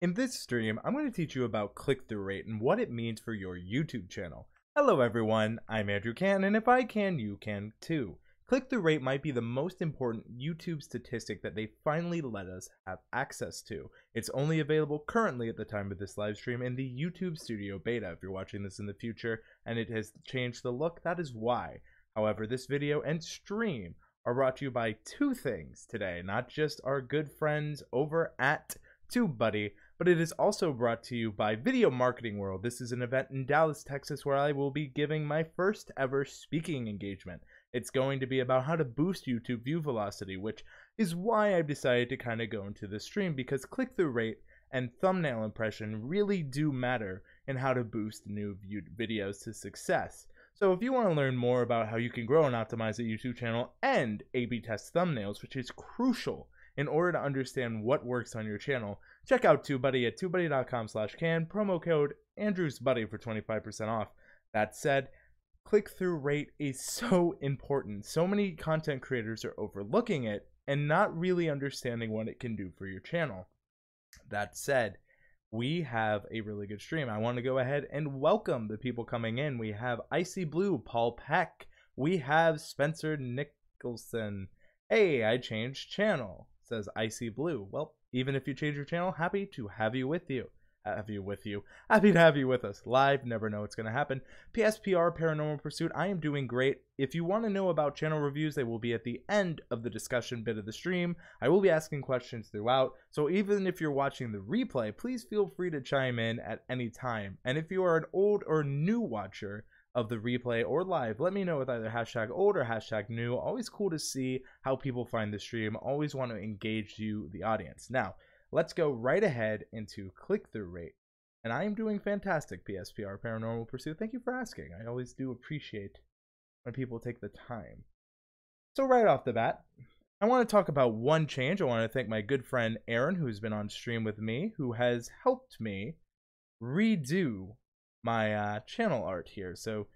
In this stream, I'm going to teach you about click-through rate and what it means for your YouTube channel. Hello everyone, I'm Andrew Can, and if I can, you can too. Click-through rate might be the most important YouTube statistic that they finally let us have access to. It's only available currently at the time of this live stream in the YouTube Studio Beta. If you're watching this in the future and it has changed the look, that is why. However, this video and stream are brought to you by two things today, not just our good friends over at TubeBuddy, but it is also brought to you by Video Marketing World. This is an event in Dallas, Texas, where I will be giving my first ever speaking engagement. It's going to be about how to boost YouTube view velocity, which is why I've decided to kind of go into this stream, because click-through rate and thumbnail impression really do matter in how to boost new viewed videos to success. So if you want to learn more about how you can grow and optimize a YouTube channel and A/B test thumbnails, which is crucial in order to understand what works on your channel, check out TubeBuddy at tubebuddy.com/can, promo code AndrewsBuddy for 25% off. That said, click-through rate is so important. So many content creators are overlooking it and not really understanding what it can do for your channel. That said, we have a really good stream. I want to go ahead and welcome the people coming in. We have Icy Blue, Paul Peck. We have Spencer Nicholson. Hey, I changed channel, says Icy Blue. Well, even if you change your channel, happy to have you with you. Happy to have you with us live. Never know what's going to happen. PSPR Paranormal Pursuit, I am doing great. If you want to know about channel reviews, they will be at the end of the discussion bit of the stream. I will be asking questions throughout, so even if you're watching the replay, please feel free to chime in at any time. And if you are an old or new watcher of the replay or live, let me know with either hashtag old or hashtag new. Always cool to see how people find the stream. Always want to engage you, the audience. Now, let's go right ahead into click-through rate. And I am doing fantastic, PSPR Paranormal Pursuit. Thank you for asking. I always do appreciate when people take the time. So right off the bat, I want to talk about one change. I want to thank my good friend Aaron, who's been on stream with me, who has helped me redo my channel art here. So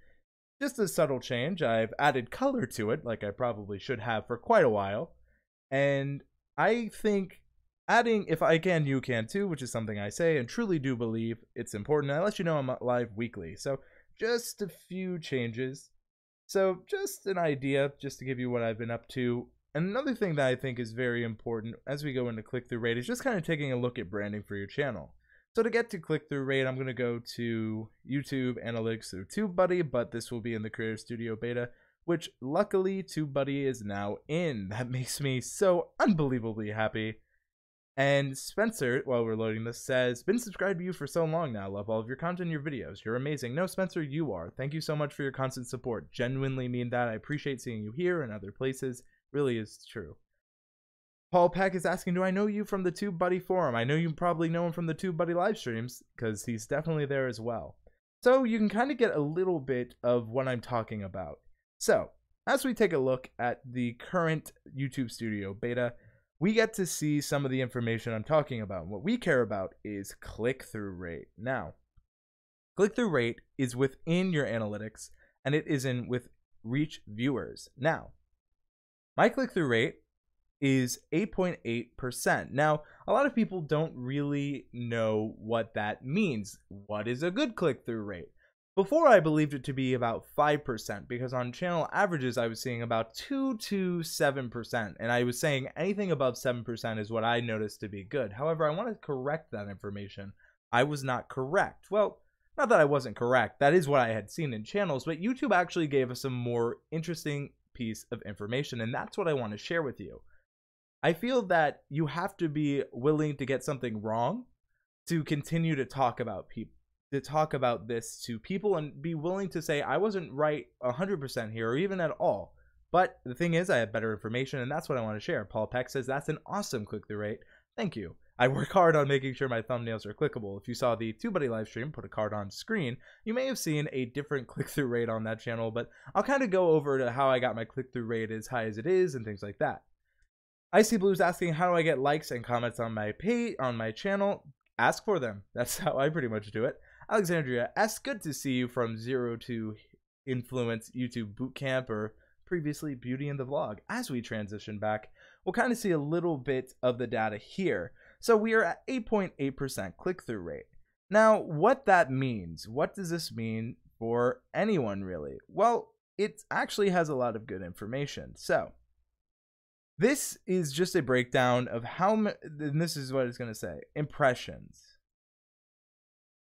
just a subtle change. I've added color to it, like I probably should have for quite a while. And I think adding "if I can, you can too," which is something I say and truly do believe it's important. I let you know I'm live weekly. So just a few changes. So just an idea, just to give you what I've been up to. And another thing that I think is very important as we go into click-through rate is just kind of taking a look at branding for your channel. So to get to click-through rate, I'm going to go to YouTube Analytics through TubeBuddy, but this will be in the Creator Studio Beta, which luckily TubeBuddy is now in. That makes me so unbelievably happy. And Spencer, while we're loading this, says, "Been subscribed to you for so long now. Love all of your content and your videos. You're amazing." No, Spencer, you are. Thank you so much for your constant support. Genuinely mean that. I appreciate seeing you here and other places. Really is true. Paul Peck is asking, do I know you from the TubeBuddy forum? I know you probably know him from the TubeBuddy live streams, because he's definitely there as well. So you can kind of get a little bit of what I'm talking about. So as we take a look at the current YouTube Studio Beta, we get to see some of the information I'm talking about. What we care about is click-through rate. Now, click-through rate is within your analytics, and it is in with reach viewers. Now, my click-through rate is 8.8%. Now, a lot of people don't really know what that means. What is a good click-through rate? Before, I believed it to be about 5%, because on channel averages I was seeing about 2 to 7%, and I was saying anything above 7% is what I noticed to be good. However, I want to correct that information. I was not correct. Well, not that I wasn't correct. That is what I had seen in channels, but YouTube actually gave us a more interesting piece of information, and that's what I want to share with you. I feel that you have to be willing to get something wrong to continue to talk about this to people and be willing to say, I wasn't right 100% here or even at all. But the thing is, I have better information, and that's what I want to share. Paul Peck says, that's an awesome click-through rate. Thank you. I work hard on making sure my thumbnails are clickable. If you saw the TubeBuddy live stream, put a card on screen, you may have seen a different click-through rate on that channel, but I'll kind of go over to how I got my click-through rate as high as it is and things like that. Icy Blue's asking, how do I get likes and comments on my page, on my channel? Ask for them. That's how I pretty much do it. Alexandria S, good to see you from Zero to Influence YouTube Bootcamp, or previously Beauty in the Vlog. As we transition back, we'll kind of see a little bit of the data here. So we are at 8.8% click-through rate. Now, what that means, what does this mean for anyone really? Well, it actually has a lot of good information. So this is just a breakdown of and this is what it's going to say, impressions.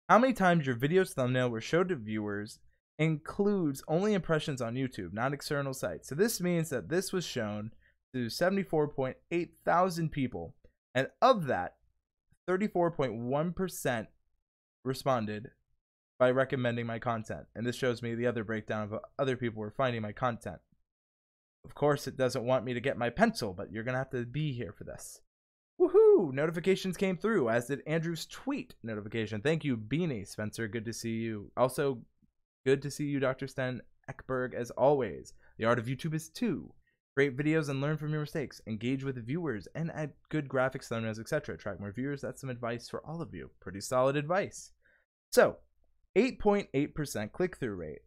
How many times your video's thumbnail was showed to viewers includes only impressions on YouTube, not external sites. So this means that this was shown to 74.8 thousand people, and of that, 34.1% responded by recommending my content. And this shows me the other breakdown of other people were finding my content. Of course, it doesn't want me to get my pencil, but you're gonna have to be here for this. Woohoo! Notifications came through, as did Andrew's tweet notification. Thank you, Beanie. Spencer, good to see you. Also, good to see you, Dr. Sten Ekberg, as always. The art of YouTube is 2. Create videos and learn from your mistakes. Engage with viewers and add good graphics, thumbnails, etc. Attract more viewers. That's some advice for all of you. Pretty solid advice. So, 8.8% click-through rate.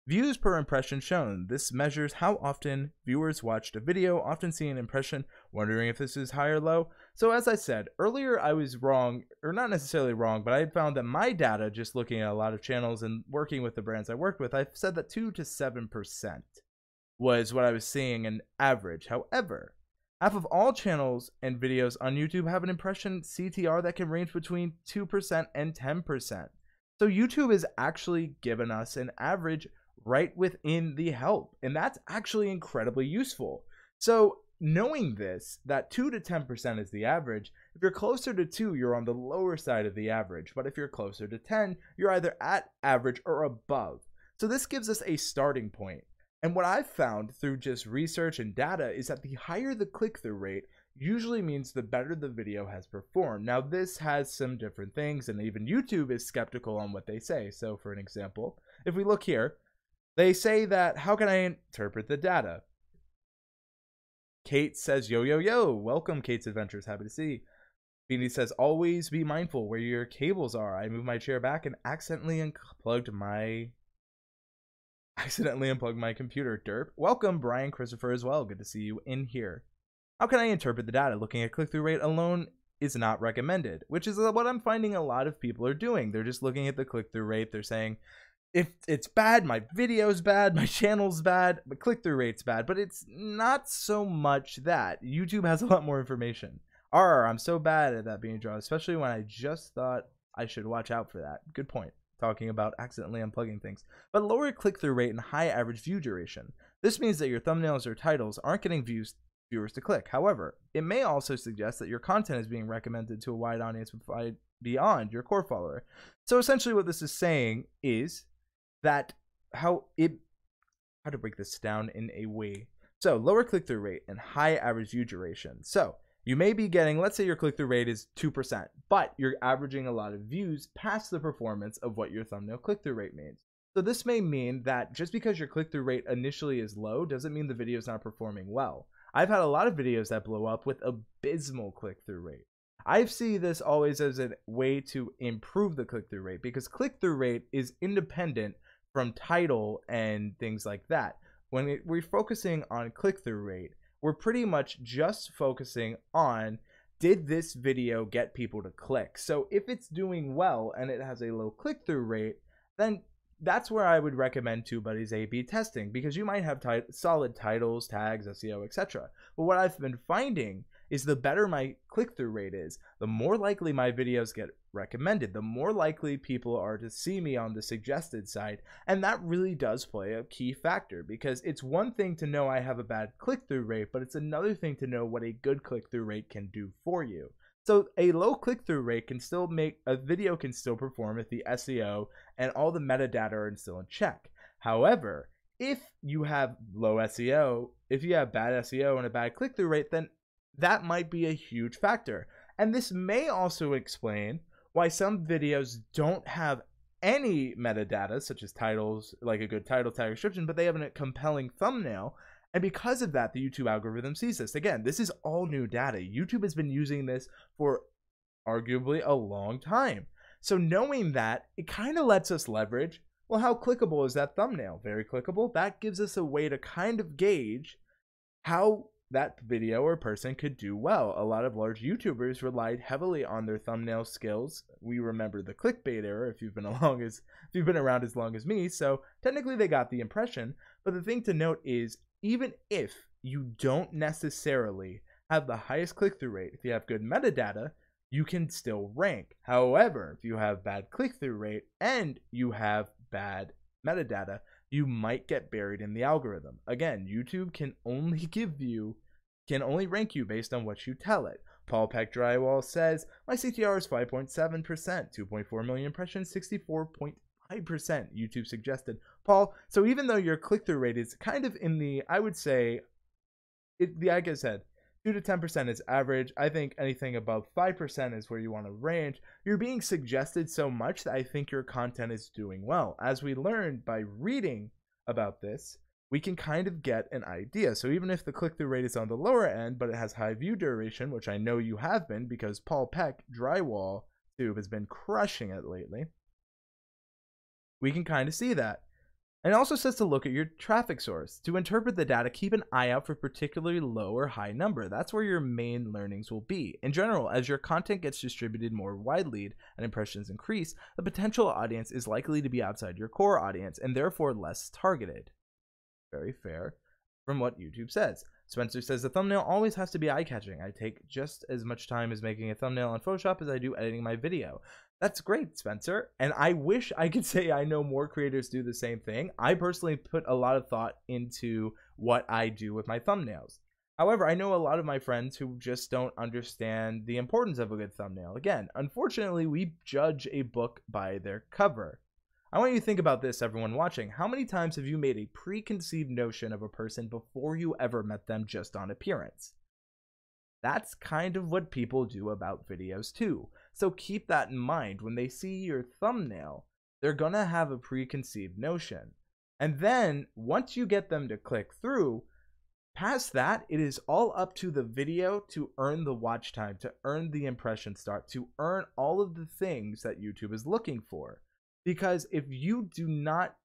Views per impression shown. This measures how often viewers watched a video, often seeing an impression, wondering if this is high or low. So as I said earlier, I was wrong, or not necessarily wrong, but I had found that my data, just looking at a lot of channels and working with the brands I worked with, I said that 2 to 7% was what I was seeing an average. However, half of all channels and videos on YouTube have an impression CTR that can range between 2% and 10%. So YouTube has actually given us an average right within the help, and that's actually incredibly useful. So knowing this, that 2 to 10% is the average, if you're closer to 2, you're on the lower side of the average, but if you're closer to 10, you're either at average or above. So this gives us a starting point. And what I've found through just research and data is that the higher the click-through rate usually means the better the video has performed. Now this has some different things, and even YouTube is skeptical on what they say. So for an example, if we look here, they say that, how can I interpret the data? Kate says, yo, yo, yo. Welcome, Kate's Adventures. Happy to see. Beanie says, always be mindful where your cables are. I moved my chair back and accidentally unplugged my computer. Derp. Welcome, Brian Christopher, as well. Good to see you in here. How can I interpret the data? Looking at click-through rate alone is not recommended, which is what I'm finding a lot of people are doing. They're just looking at the click-through rate. They're saying, if it's bad, my video's bad, my channel's bad, but click-through rate's bad. But it's not so much that. YouTube has a lot more information. I'm so bad at that being drawn, especially when I just thought I should watch out for that. Good point. Talking about accidentally unplugging things. But lower click-through rate and high average view duration. This means that your thumbnails or titles aren't getting viewers to click. However, it may also suggest that your content is being recommended to a wide audience beyond your core follower. So essentially what this is saying is that how to break this down in a way. So lower click-through rate and high average view duration. So you may be getting, let's say your click-through rate is 2%, but you're averaging a lot of views past the performance of what your thumbnail click-through rate means. So this may mean that just because your click-through rate initially is low doesn't mean the video is not performing well. I've had a lot of videos that blow up with abysmal click-through rate. I see this always as a way to improve the click-through rate, because click-through rate is independent from title and things like that. When we're focusing on click-through rate, we're pretty much just focusing on, did this video get people to click? So if it's doing well and it has a low click-through rate, then that's where I would recommend TubeBuddy's A/B testing, because you might have solid titles, tags, SEO, etc. But what I've been finding is the better my click-through rate is, the more likely my videos get recommended, the more likely people are to see me on the suggested side. And that really does play a key factor, because it's one thing to know I have a bad click-through rate, but it's another thing to know what a good click-through rate can do for you. So a low click-through rate can still make a video can still perform if the SEO and all the metadata are still in check. However, if you have low SEO, if you have bad SEO and a bad click-through rate, then that might be a huge factor. And this may also explain why some videos don't have any metadata, such as titles, like a good title, tag, description, but they have a compelling thumbnail. And because of that, the YouTube algorithm sees this. Again, this is all new data. YouTube has been using this for arguably a long time. So knowing that, it kind of lets us leverage, well, how clickable is that thumbnail? Very clickable. That gives us a way to kind of gauge how that video or person could do well. A lot of large YouTubers relied heavily on their thumbnail skills. We remember the clickbait era if you've been around as long as me, so technically they got the impression. But the thing to note is, even if you don't necessarily have the highest click-through rate, if you have good metadata, you can still rank. However, if you have bad click-through rate and you have bad metadata, you might get buried in the algorithm. Again, YouTube can only rank you based on what you tell it. Paul Peck Drywall says, my CTR is 5.7%, 2.4 million impressions, 64.5% YouTube suggested. Paul, so even though your click-through rate is kind of in the, I would say, like I said, 2 to 10% is average. I think anything above 5% is where you want to range. You're being suggested so much that I think your content is doing well. As we learned by reading about this, we can kind of get an idea. So even if the click-through rate is on the lower end, but it has high view duration, which I know you have been because Paul Peck Drywall Tube has been crushing it lately, we can kind of see that. And it also says to look at your traffic source. To interpret the data, keep an eye out for particularly low or high number. That's where your main learnings will be. In general, as your content gets distributed more widely and impressions increase, the potential audience is likely to be outside your core audience and therefore less targeted. Very fair from what YouTube says. Spencer says the thumbnail always has to be eye-catching. I take just as much time as making a thumbnail on Photoshop as I do editing my video. That's great, Spencer. And I wish I could say I know more creators do the same thing. I personally put a lot of thought into what I do with my thumbnails. However, I know a lot of my friends who just don't understand the importance of a good thumbnail. Again, unfortunately, we judge a book by their cover. I want you to think about this, everyone watching. How many times have you made a preconceived notion of a person before you ever met them just on appearance? That's kind of what people do about videos too. So keep that in mind. When they see your thumbnail, they're gonna have a preconceived notion. And then once you get them to click through, past that, it is all up to the video to earn the watch time, to earn the impression start, to earn all of the things that YouTube is looking for. Because if you do not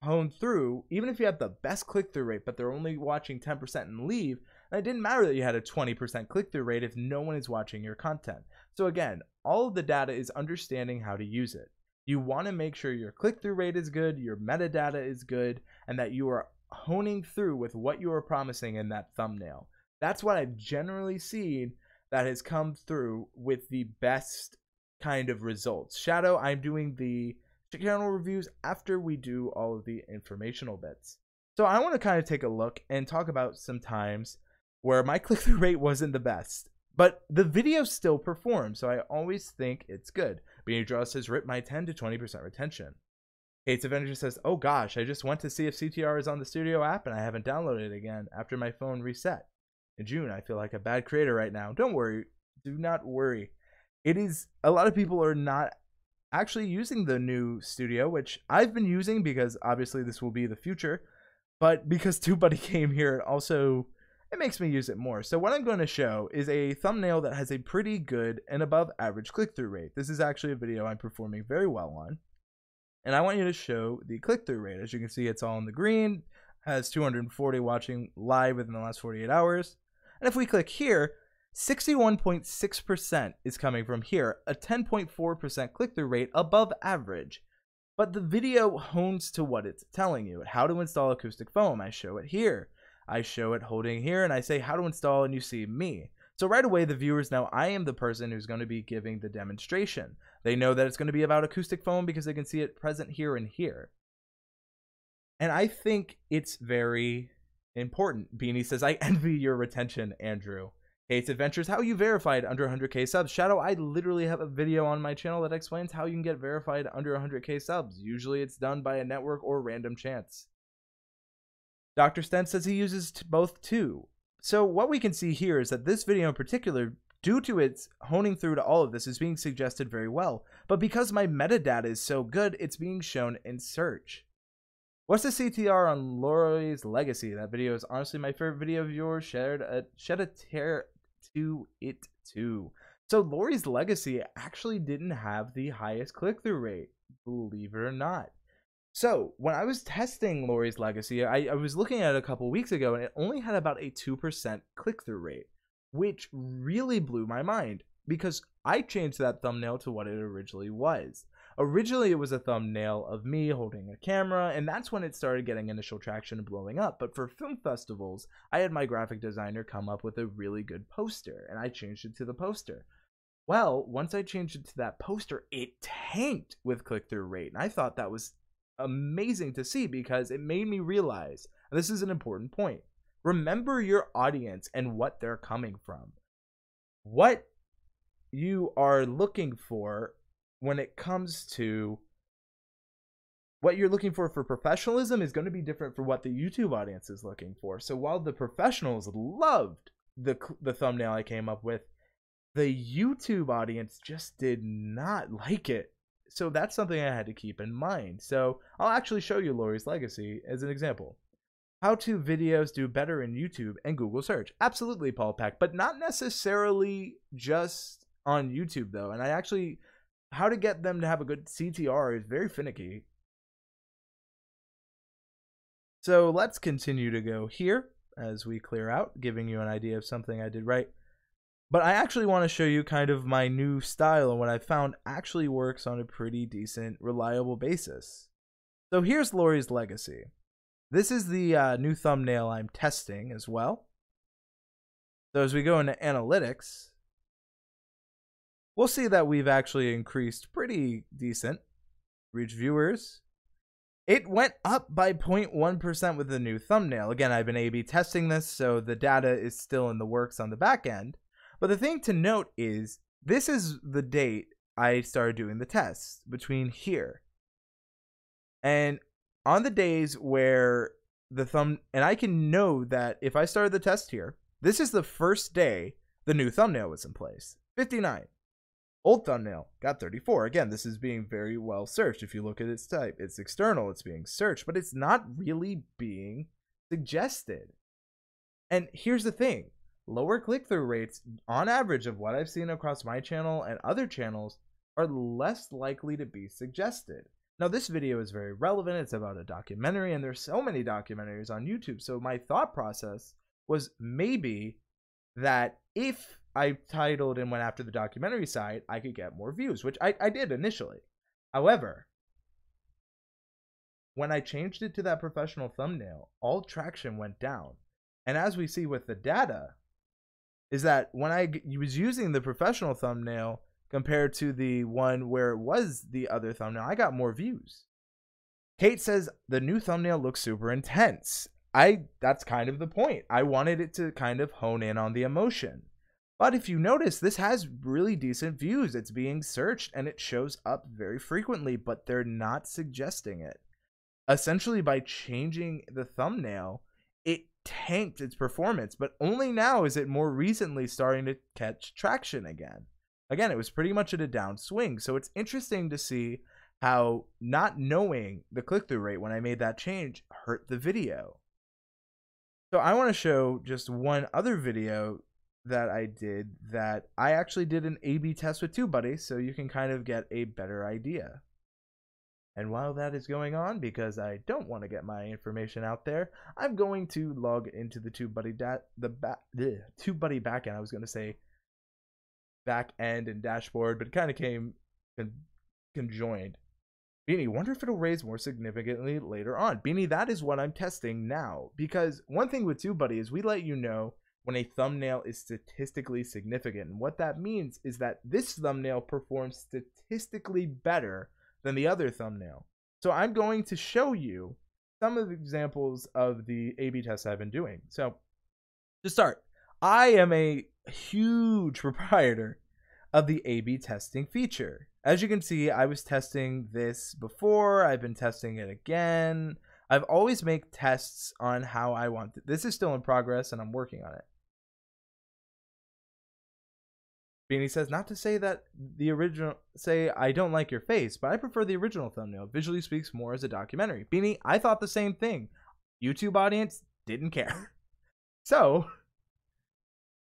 hone through, even if you have the best click-through rate, but they're only watching 10% and leave, and it didn't matter that you had a 20% click-through rate if no one is watching your content. So again, all of the data is understanding how to use it. You want to make sure your click-through rate is good, your metadata is good, and that you are honing through with what you are promising in that thumbnail. That's what I've generally seen that has come through with the best kind of results. Shadow, I'm doing the channel reviews after we do all of the informational bits. So I want to kind of take a look and talk about some times where my click-through rate wasn't the best, but the video still performs, so I always think it's good. Beanie Draw says, rip my 10 to 20% retention. Hates Avenger says, oh gosh, I just went to see if CTR is on the Studio app and I haven't downloaded it again after my phone reset. In June, I feel like a bad creator right now. Don't worry. Do not worry. It is, a lot of people are not actually using the new Studio, which I've been using because obviously this will be the future, but because TubeBuddy came here, it makes me use it more. So what I'm going to show is a thumbnail that has a pretty good and above average click-through rate. This is actually a video I'm performing very well on, and I want you to show the click-through rate. As you can see, it's all in the green, has 240 watching live within the last 48 hours. And if we click here, 61.6% is coming from here, a 10.4% click-through rate above average. But the video hones to what it's telling you. How to install acoustic foam. I show it here. I show it holding here, and I say how to install, and you see me. So right away, the viewers know I am the person who's going to be giving the demonstration. They know that it's going to be about acoustic foam because they can see it present here and here. And I think it's very important. Beanie says, I envy your retention, Andrew. Hates Adventures, how you verified under 100k subs. Shadow, I literally have a video on my channel that explains how you can get verified under 100k subs. Usually it's done by a network or random chance. Dr. Stent says he uses both too. So what we can see here is that this video in particular, due to its honing through to all of this, is being suggested very well. But because my metadata is so good, it's being shown in search. What's the CTR on Laurie's Legacy? That video is honestly my favorite video of yours. Shed a tear to it too. So Laurie's Legacy actually didn't have the highest click-through rate, believe it or not. So when I was testing Lori's Legacy, I was looking at it a couple weeks ago, and it only had about a 2% click-through rate, which really blew my mind because I changed that thumbnail to what it originally was. Originally, it was a thumbnail of me holding a camera, and that's when it started getting initial traction and blowing up. But for film festivals, I had my graphic designer come up with a really good poster, and I changed it to the poster. Well, once I changed it to that poster, it tanked with click-through rate, and I thought that was amazing to see because it made me realize, and this is an important point, remember your audience and what they're coming from. What you are looking for when it comes to what you're looking for professionalism is going to be different for what the YouTube audience is looking for. So while the professionals loved the thumbnail I came up with, the YouTube audience just did not like it. So that's something I had to keep in mind. So I'll actually show you Lori's Legacy as an example. How to videos do better in YouTube and Google search. Absolutely, Paul Peck, but not necessarily just on YouTube though. And I actually, how to get them to have a good CTR is very finicky. So let's continue to go here as we clear out, giving you an idea of something I did right. But I actually want to show you kind of my new style and what I found actually works on a pretty decent, reliable basis. So here's Lori's Legacy. This is the new thumbnail I'm testing as well. So as we go into analytics, we'll see that we've actually increased pretty decent reach viewers. It went up by 0.1% with the new thumbnail. Again, I've been A/B testing this, so the data is still in the works on the back end. But the thing to note is this is the date I started doing the tests, between here. And on the days where and I can know that if I started the test here, this is the first day the new thumbnail was in place. 59. Old thumbnail got 34. Again, this is being very well searched. If you look at its type, it's external, it's being searched, but it's not really being suggested. And here's the thing. Lower click-through rates, on average of what I've seen across my channel and other channels, are less likely to be suggested. Now, this video is very relevant. It's about a documentary, and there's so many documentaries on YouTube. So my thought process was maybe that if I titled and went after the documentary side, I could get more views, which I did initially. However, when I changed it to that professional thumbnail, all traction went down. And as we see with the data, is that when I was using the professional thumbnail compared to the one where it was the other thumbnail, I got more views. Kate says the new thumbnail looks super intense. That's kind of the point. I wanted it to kind of hone in on the emotion. But if you notice, this has really decent views. It's being searched and it shows up very frequently, but they're not suggesting it. Essentially, by changing the thumbnail, it tanked its performance, but only now is it more recently starting to catch traction again. Again, it was pretty much at a downswing, so it's interesting to see how not knowing the click-through rate when I made that change hurt the video. So I want to show just one other video that I did that I actually did an A/B test with TubeBuddy, so you can kind of get a better idea. And while that is going on, because I don't want to get my information out there, I'm going to log into the TubeBuddy TubeBuddy backend. I was going to say back end and dashboard, but it kind of came conjoined. Beanie, wonder if it'll raise more significantly later on. Beanie, that is what I'm testing now. Because one thing with TubeBuddy is we let you know when a thumbnail is statistically significant. And what that means is that this thumbnail performs statistically better than the other thumbnail. So I'm going to show you some of the examples of the A/B tests I've been doing. So to start, I am a huge proprietor of the A/B testing feature. As you can see, I was testing this before. I've been testing it again. I've always made tests on how I want it. This is still in progress and I'm working on it. Beanie says, not to say that the original, say I don't like your face, but I prefer the original thumbnail. Visually speaks more as a documentary. Beanie, I thought the same thing. YouTube audience didn't care. So,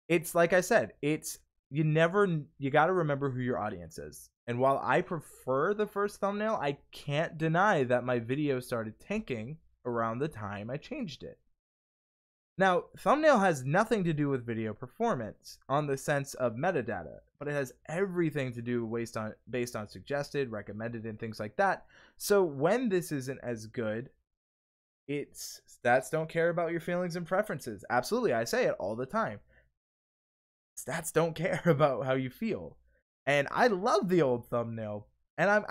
it's like I said, it's you got to remember who your audience is. And while I prefer the first thumbnail, I can't deny that my video started tanking around the time I changed it. Now, thumbnail has nothing to do with video performance on the sense of metadata, but it has everything to do based on suggested, recommended, and things like that. So when this isn't as good, it's stats don't care about your feelings and preferences. Absolutely, I say it all the time. Stats don't care about how you feel. And I love the old thumbnail, and I'm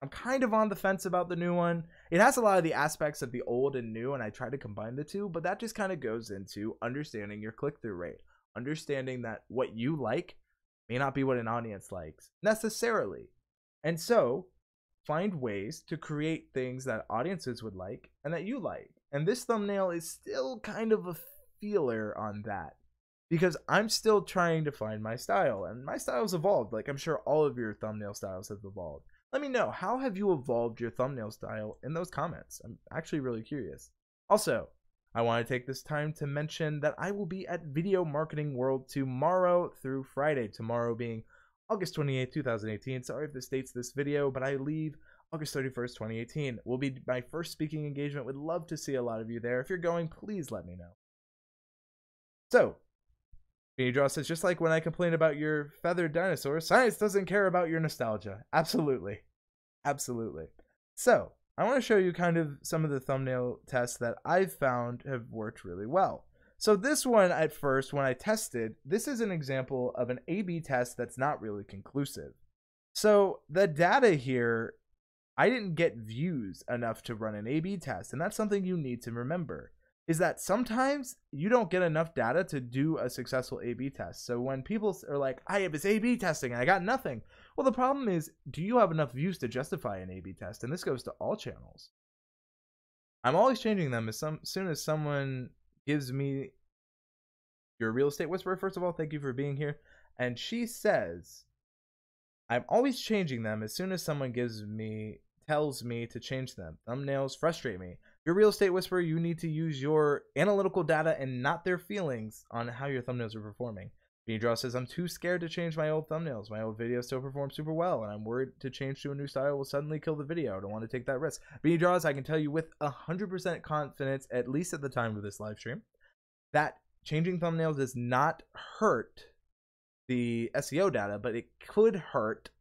kind of on the fence about the new one. It has a lot of the aspects of the old and new, and I try to combine the two, but that just kind of goes into understanding your click-through rate. Understanding that what you like may not be what an audience likes necessarily. And so, find ways to create things that audiences would like and that you like. And this thumbnail is still kind of a feeler on that, because I'm still trying to find my style, and my style's evolved. Like, I'm sure all of your thumbnail styles have evolved. Let me know, how have you evolved your thumbnail style in those comments? I'm actually really curious. Also, I want to take this time to mention that I will be at Video Marketing World tomorrow through Friday. Tomorrow being August 28th, 2018. Sorry if this dates this video, but I leave August 31st, 2018. Will be my first speaking engagement. Would love to see a lot of you there. If you're going, please let me know. So, Draw says, just like when I complain about your feathered dinosaur, science doesn't care about your nostalgia. Absolutely. Absolutely. So, I want to show you kind of some of the thumbnail tests that I've found have worked really well. So this one, at first, when I tested, this is an example of an A/B test that's not really conclusive. So the data here, I didn't get views enough to run an A/B test, and that's something you need to remember. Is that sometimes you don't get enough data to do a successful A/B test. So when people are like, I have this A/B testing and I got nothing. Well, the problem is, do you have enough views to justify an A/B test? And this goes to all channels. I'm always changing them as soon as someone gives me, your real estate whisperer, first of all, thank you for being here. And she says, I'm always changing them as soon as someone tells me to change them. Thumbnails frustrate me. Your real estate whisperer, you need to use your analytical data and not their feelings on how your thumbnails are performing. Draw says, I'm too scared to change my old thumbnails. My old videos still perform super well, and I'm worried to change to a new style will suddenly kill the video. I don't want to take that risk. Draws, I can tell you with 100% confidence, at least at the time of this live stream, that changing thumbnails does not hurt the SEO data, but it could hurt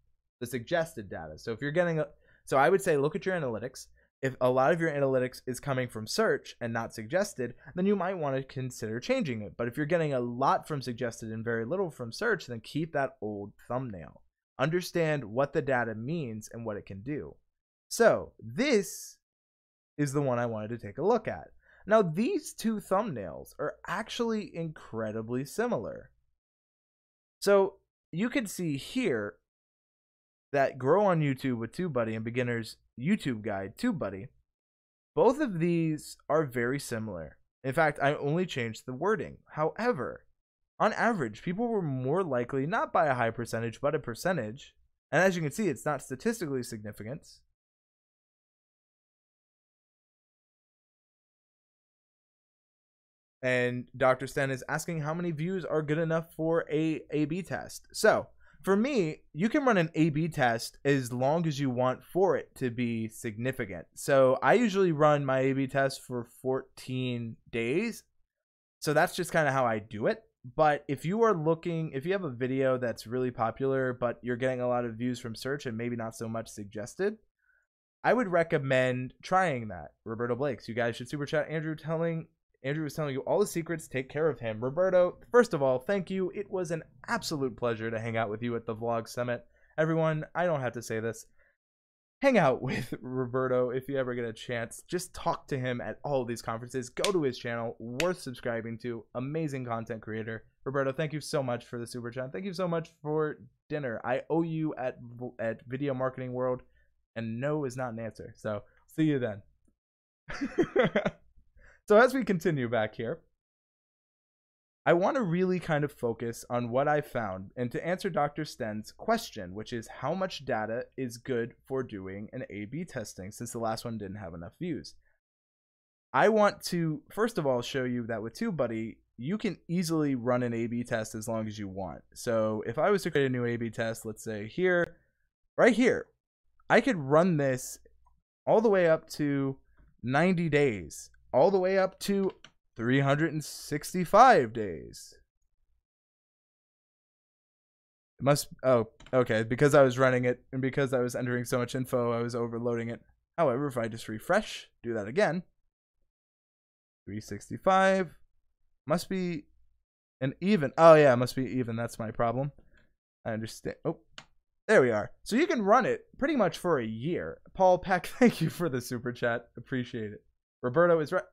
the suggested data. So if you're getting so I would say look at your analytics. If a lot of your analytics is coming from search and not suggested, then you might want to consider changing it. But if you're getting a lot from suggested and very little from search, then keep that old thumbnail. Understand what the data means and what it can do. So this is the one I wanted to take a look at. Now, these two thumbnails are actually incredibly similar. So you can see here that Grow on YouTube with TubeBuddy and Beginner's YouTube Guide TubeBuddy, both of these are very similar. In fact, I only changed the wording. However, on average, people were more likely, not by a high percentage, but a percentage, and as you can see, it's not statistically significant, and Dr. Sten is asking how many views are good enough for a A/B test. So, for me, you can run an A/B test as long as you want for it to be significant. So I usually run my A/B test for 14 days. So that's just kind of how I do it. But if you have a video that's really popular, but you're getting a lot of views from search and maybe not so much suggested, I would recommend trying that. Roberto Blakes, you guys should super chat Andrew was telling you all the secrets. Take care of him. Roberto, first of all, thank you. It was an absolute pleasure to hang out with you at the Vlog Summit. Everyone, I don't have to say this. Hang out with Roberto if you ever get a chance. Just talk to him at all of these conferences. Go to his channel. Worth subscribing to. Amazing content creator. Roberto, thank you so much for the super chat. Thank you so much for dinner. I owe you at Video Marketing World, and no is not an answer. So, see you then. So as we continue back here, I want to really kind of focus on what I found and to answer Dr. Sten's question, which is how much data is good for doing an A/B testing, since the last one didn't have enough views. I want to, first of all, show you that with TubeBuddy, you can easily run an A/B test as long as you want. So if I was to create a new A/B test, let's say here, right here, I could run this all the way up to 90 days, all the way up to 365 days. It must, oh, okay, because I was running it and because I was entering so much info, I was overloading it. However, if I just refresh, do that again, 365 must be an even. Oh yeah, it must be even. That's my problem. I understand. Oh, there we are. So you can run it pretty much for a year. Paul Peck, thank you for the super chat. Appreciate it. Roberto is right.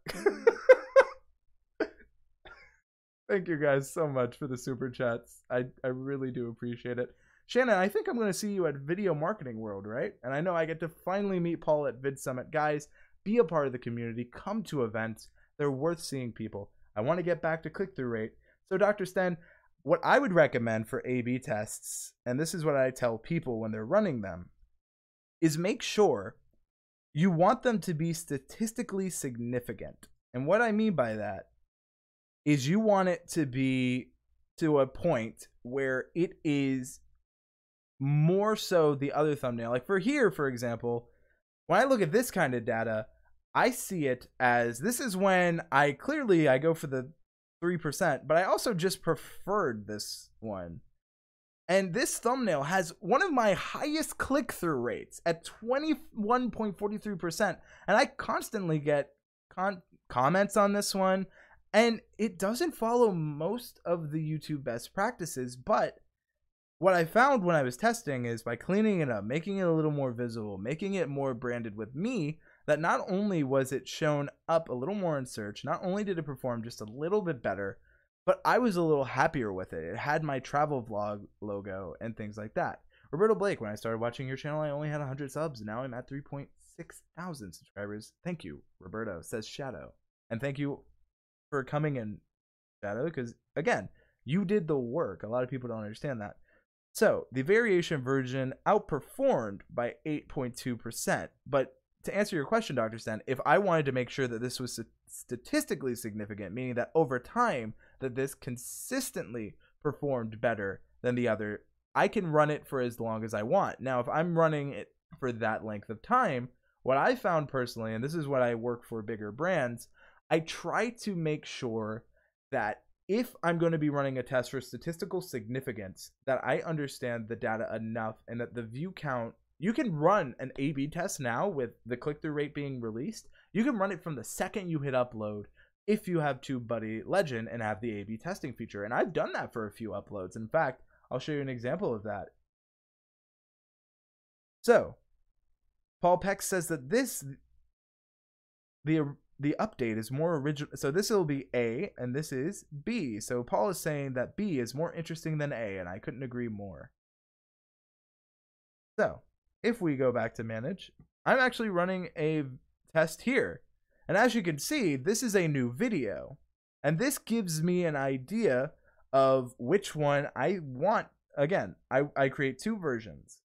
Thank you guys so much for the super chats. I really do appreciate it. Shannon, I think I'm going to see you at Video Marketing World, right? And I know I get to finally meet Paul at Vid Summit. Guys, be a part of the community. Come to events. They're worth seeing, people. I want to get back to click-through rate. So, Dr. Sten, what I would recommend for A/B tests, and this is what I tell people when they're running them, is make sure you want them to be statistically significant. And what I mean by that is you want it to be to a point where it is more so the other thumbnail. Like for here, for example, when I look at this kind of data, I see it as, this is when I go for the 3%, but I also just preferred this one. And this thumbnail has one of my highest click-through rates at 21.43%. And I constantly get comments on this one. And it doesn't follow most of the YouTube best practices, but what I found when I was testing is by cleaning it up, making it a little more visible, making it more branded with me, that not only was it shown up a little more in search, not only did it perform just a little bit better, but I was a little happier with it. It had my travel vlog logo and things like that. Roberto Blake, when I started watching your channel, I only had 100 subs. Now I'm at 3.6 thousand subscribers. Thank you, Roberto, says Shadow. And thank you for coming in, Shadow, because again, you did the work. A lot of people don't understand that. So the variation version outperformed by 8.2%. But to answer your question, Dr. Sten, if I wanted to make sure that this was statistically significant, meaning that over time that this consistently performed better than the other, I can run it for as long as I want. Now, if I'm running it for that length of time, what I found personally, and this is what I work for bigger brands, I try to make sure that if I'm going to be running a test for statistical significance, that I understand the data enough and that the view count, you can run an A/B test now with the click-through rate being released. You can run it from the second you hit upload if you have TubeBuddy Legend and have the A/B testing feature. And I've done that for a few uploads. In fact, I'll show you an example of that. So, Paul Peck says that the update is more original. So this will be A and this is B. So Paul is saying that B is more interesting than A, and I couldn't agree more. So if we go back to manage, I'm actually running a test here. And as you can see, this is a new video. And this gives me an idea of which one I want. Again, I create two versions.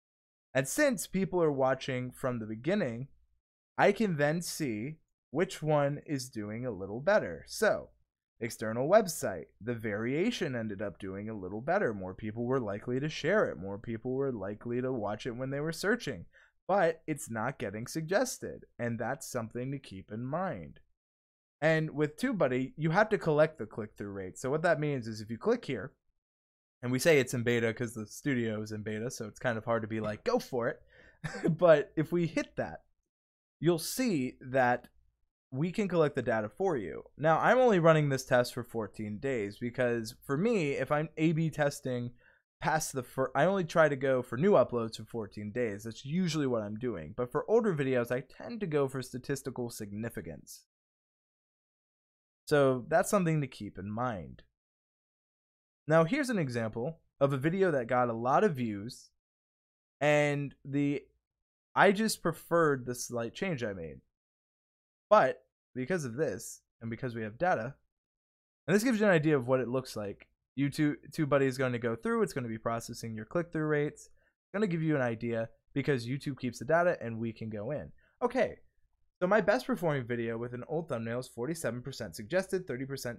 And since people are watching from the beginning, I can then see which one is doing a little better. So, external website, the variation ended up doing a little better. More people were likely to share it. More people were likely to watch it when they were searching. But it's not getting suggested, and that's something to keep in mind. And with TubeBuddy, you have to collect the click-through rate. So what that means is if you click here, and we say it's in beta because the studio is in beta, so it's kind of hard to be like, go for it. But if we hit that, you'll see that we can collect the data for you. Now, I'm only running this test for 14 days because for me, if I'm A/B testing past I only try to go for new uploads for 14 days. That's usually what I'm doing. But for older videos, I tend to go for statistical significance. So that's something to keep in mind. Now, here's an example of a video that got a lot of views, and I just preferred the slight change I made. But because of this, and because we have data, and this gives you an idea of what it looks like, TubeBuddy is going to go through, it's going to be processing your click-through rates, it's going to give you an idea because YouTube keeps the data and we can go in. Okay, So my best performing video with an old thumbnail is 47% suggested, 30%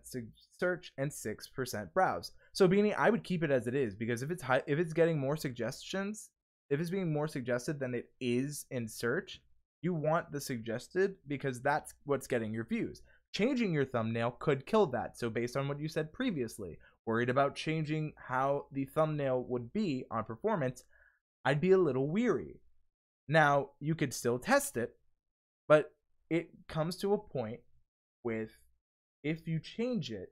search, and 6% browse. So Beanie, I would keep it as it is, because if it's getting more suggestions, if it's being more suggested than it is in search, you want the suggested because that's what's getting your views. Changing your thumbnail could kill that. So based on what you said previously, worried about changing how the thumbnail would be on performance, I'd be a little weary. Now, you could still test it, but it comes to a point with, if you change it,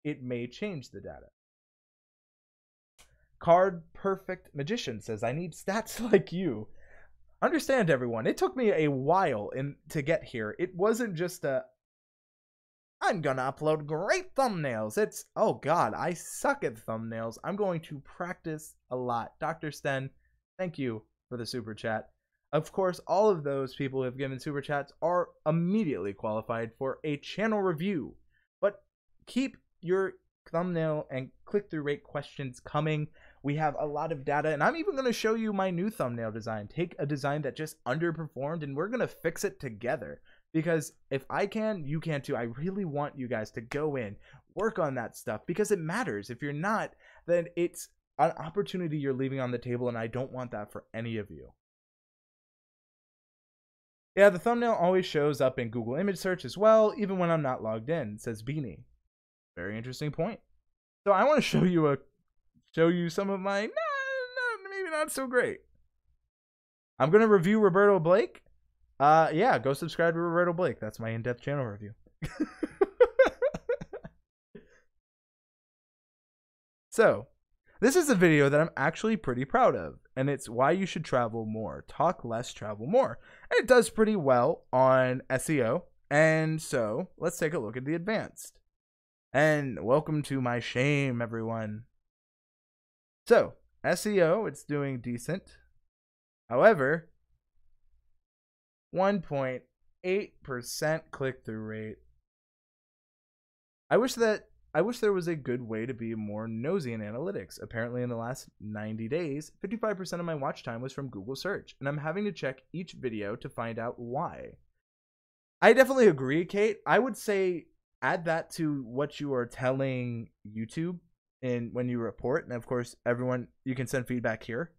it may change the data. Card Perfect Magician says, I need stats like you. Understand, everyone, it took me a while to get here. It wasn't just I'm gonna upload great thumbnails. It's, oh god, I suck at thumbnails. I'm going to practice a lot. Dr. Sten, thank you for the super chat. Of course, all of those people who have given super chats are immediately qualified for a channel review. But keep your thumbnail and click-through rate questions coming. We have a lot of data, and I'm even going to show you my new thumbnail design. Take a design that just underperformed, and we're going to fix it together. Because if I can, you can too. I really want you guys to go in, work on that stuff, because it matters. If you're not, then it's an opportunity you're leaving on the table, and I don't want that for any of you. Yeah, the thumbnail always shows up in Google image search as well, even when I'm not logged in, says Beanie. Very interesting point. So I want to show you some of my maybe not so great. I'm gonna review Roberto Blake. Yeah, go subscribe to Roberto Blake. That's my in-depth channel review. So, this is a video that I'm actually pretty proud of, and it's why you should travel more. Talk less, travel more. And it does pretty well on SEO. And so, let's take a look at the advanced. And welcome to my shame, everyone. So, SEO, it's doing decent. However, 1.8% click-through rate. I wish there was a good way to be more nosy in analytics. Apparently in the last 90 days, 55% of my watch time was from Google search, and I'm having to check each video to find out why. I definitely agree, Kate. I would say add that to what you are telling YouTube when you report. And of course, everyone, you can send feedback here.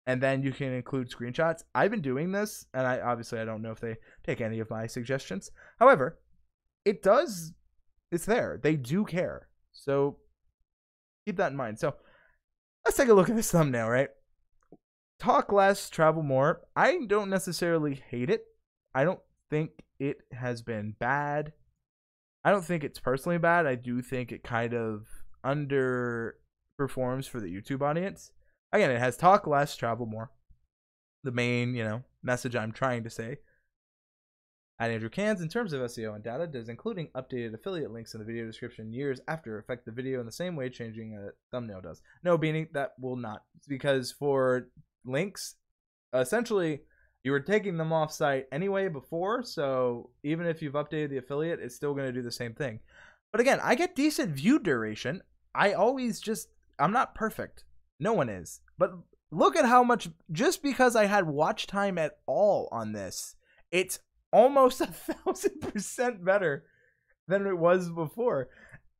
And then you can include screenshots. I've been doing this, and I don't know if they take any of my suggestions. However, it's there. They do care. So keep that in mind. So let's take a look at this thumbnail, right? Talk less, travel more. I don't necessarily hate it. I don't think it has been bad. I don't think it's personally bad. I do think it kind of underperforms for the YouTube audience. Again, it has talk less, travel more. The main, message I'm trying to say. At Andrew Cans, in terms of SEO and data, does including updated affiliate links in the video description years after affect the video in the same way changing a thumbnail does? No, Beanie, that will not. Because for links, essentially, you were taking them off site anyway before, so even if you've updated the affiliate, it's still going to do the same thing. But again, I get decent view duration. I'm not perfect. No one is. But look at how much, just because I had watch time at all on this, it's almost 1,000% better than it was before.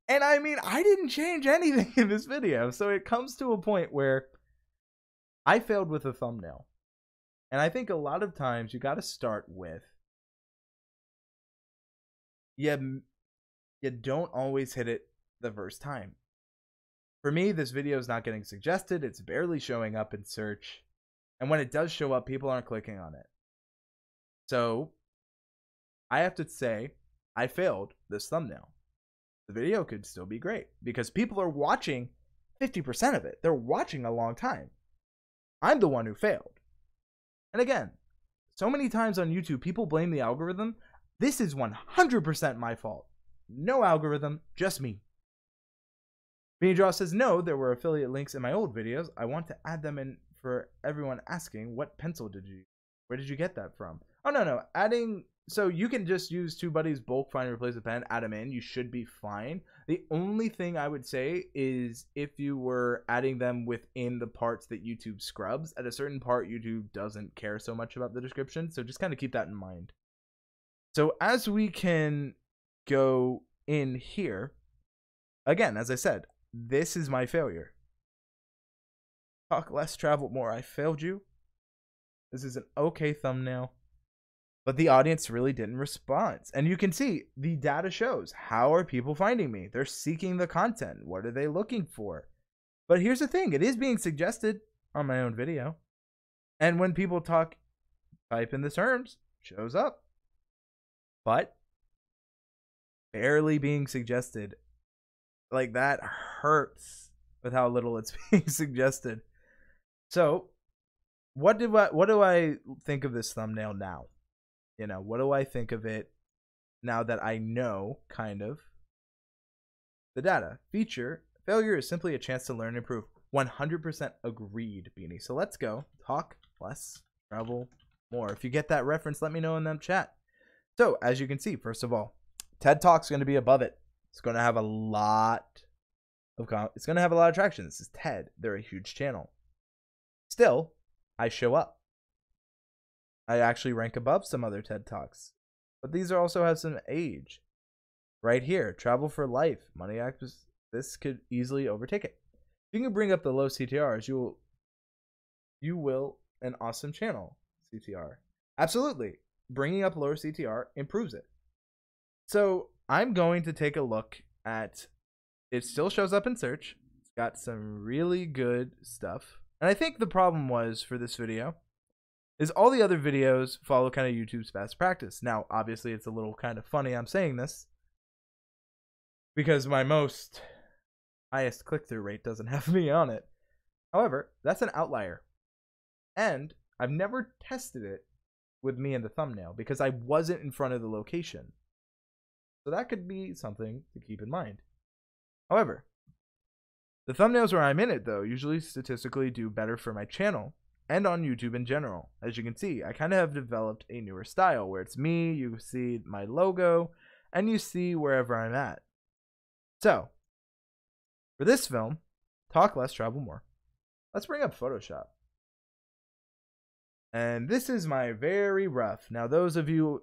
And I mean, I didn't change anything in this video. So it comes to a point where I failed with a thumbnail. And I think a lot of times you got to start with, you don't always hit it the first time. For me, this video is not getting suggested. It's barely showing up in search. And when it does show up, people aren't clicking on it. So I have to say, I failed this thumbnail. The video could still be great because people are watching 50% of it. They're watching a long time. I'm the one who failed. And again, so many times on YouTube, people blame the algorithm. This is 100% my fault. No algorithm, just me. Beanie Draw says, no, there were affiliate links in my old videos. I want to add them in for everyone asking, what pencil did you use? Where did you get that from? Oh, no. So you can just use TubeBuddy's bulk find and replace a pen, add them in. You should be fine. The only thing I would say is if you were adding them within the parts that YouTube scrubs, at a certain part, YouTube doesn't care so much about the description. So just kind of keep that in mind. So as we can go in here, again, as I said, this is my failure. Talk less, travel more. I failed you. This is an okay thumbnail, but the audience really didn't respond. And you can see the data shows, how are people finding me? They're seeking the content. What are they looking for? But here's the thing, it is being suggested on my own video. And when people type in the terms, shows up. But barely being suggested, like, that hurts with how little it's being suggested. So what do I think of this thumbnail now? You know, what do I think of it now that I know kind of the data? Feature failure is simply a chance to learn and improve. 100% agreed, Beanie. So let's go. Talk less, travel more. If you get that reference, let me know in the chat. So as you can see, first of all, TED Talk's going to be above it. It's going to have a lot of traction. This is TED. They're a huge channel. Still, I show up. I actually rank above some other TED Talks. But these also have some age. Right here, travel for life. Money actors. This could easily overtake it. If you can bring up the low CTRs, you will an awesome channel. CTR. Absolutely. Bringing up lower CTR improves it. So I'm going to take a look at, it still shows up in search. It's got some really good stuff. And I think the problem was for this video is all the other videos follow kind of YouTube's best practice. Now, obviously, it's a little kind of funny I'm saying this because my most highest click-through rate doesn't have me on it. However, that's an outlier. And I've never tested it with me in the thumbnail because I wasn't in front of the location. So that could be something to keep in mind. However, the thumbnails where I'm in it, though, usually statistically do better for my channel and on YouTube in general. As you can see, I kind of have developed a newer style where it's me, you see my logo, and you see wherever I'm at. So, for this film, talk less, travel more. Let's bring up Photoshop. And this is my very rough. Now, those of you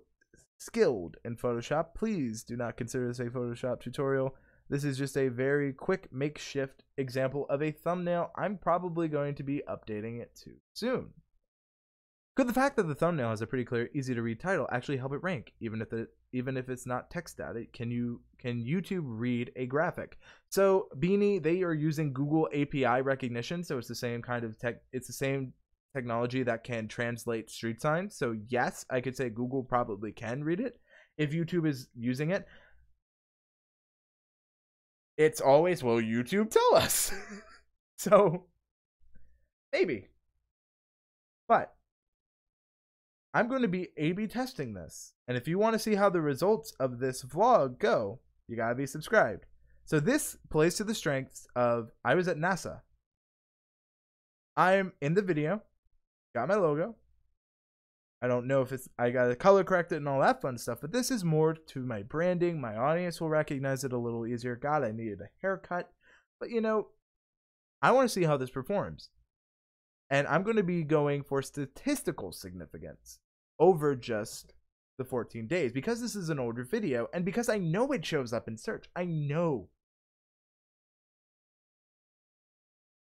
skilled in Photoshop, please do not consider this a Photoshop tutorial. This is just a very quick makeshift example of a thumbnail I'm probably going to be updating it to soon. Could the fact that the thumbnail has a pretty clear, easy to read title actually help it rank, even if it's not text data? Can YouTube read a graphic? So Beanie, they are using Google API recognition, so it's the same kind of it's the same technology that can translate street signs. So yes, I could say Google probably can read it if YouTube is using it. It's always, will YouTube tell us? So maybe. But I'm going to be A/B testing this. And if you want to see how the results of this vlog go, you got to be subscribed. So this plays to the strengths of, I was at NASA. I'm in the video, got my logo. I don't know if I got to color correct it and all that fun stuff, but this is more to my branding. My audience will recognize it a little easier. God, I needed a haircut. But you know, I want to see how this performs. And I'm going to be going for statistical significance over just the 14 days because this is an older video and because I know it shows up in search. I know.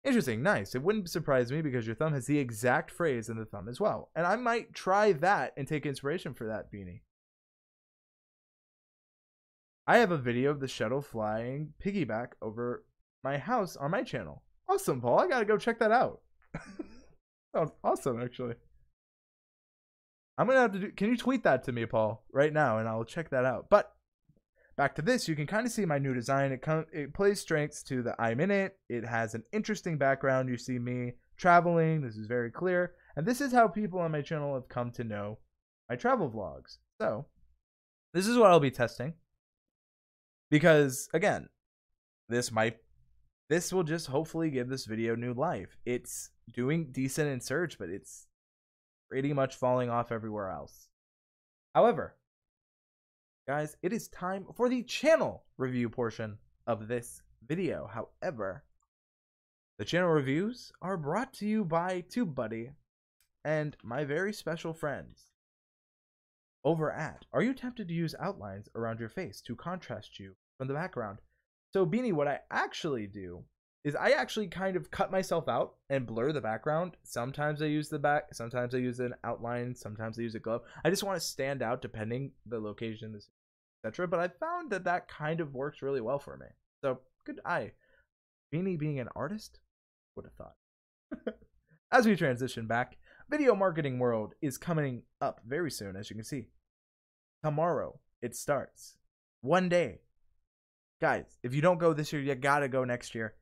Interesting, nice. It wouldn't surprise me because your thumb has the exact phrase in the thumb as well. And I might try that and take inspiration for that, Beanie. I have a video of the shuttle flying piggyback over my house on my channel. Awesome, Paul. I gotta go check that out. Sounds awesome, actually. I'm gonna have to do, can you tweet that to me, Paul, right now, and I'll check that out. But back to this, you can kind of see my new design. It plays strengths to the I'm in it. It has an interesting background. You see me traveling. This is very clear. And this is how people on my channel have come to know my travel vlogs. So this is what I'll be testing. Because again, this will just hopefully give this video new life. It's doing decent in search, but it's pretty much falling off everywhere else. However, guys, it is time for the channel review portion of this video. However, the channel reviews are brought to you by TubeBuddy and my very special friends. Over at, are you tempted to use outlines around your face to contrast you from the background? So Beanie, what I actually do is I actually kind of cut myself out and blur the background. Sometimes I use the back, sometimes I use an outline, sometimes I use a glow. I just want to stand out depending the location, etc. But I found that that kind of works really well for me. So good eye. Beanie being an artist? Would have thought. As we transition back, Video Marketing World is coming up very soon, as you can see. Tomorrow, it starts. One day. Guys, if you don't go this year, you gotta go next year.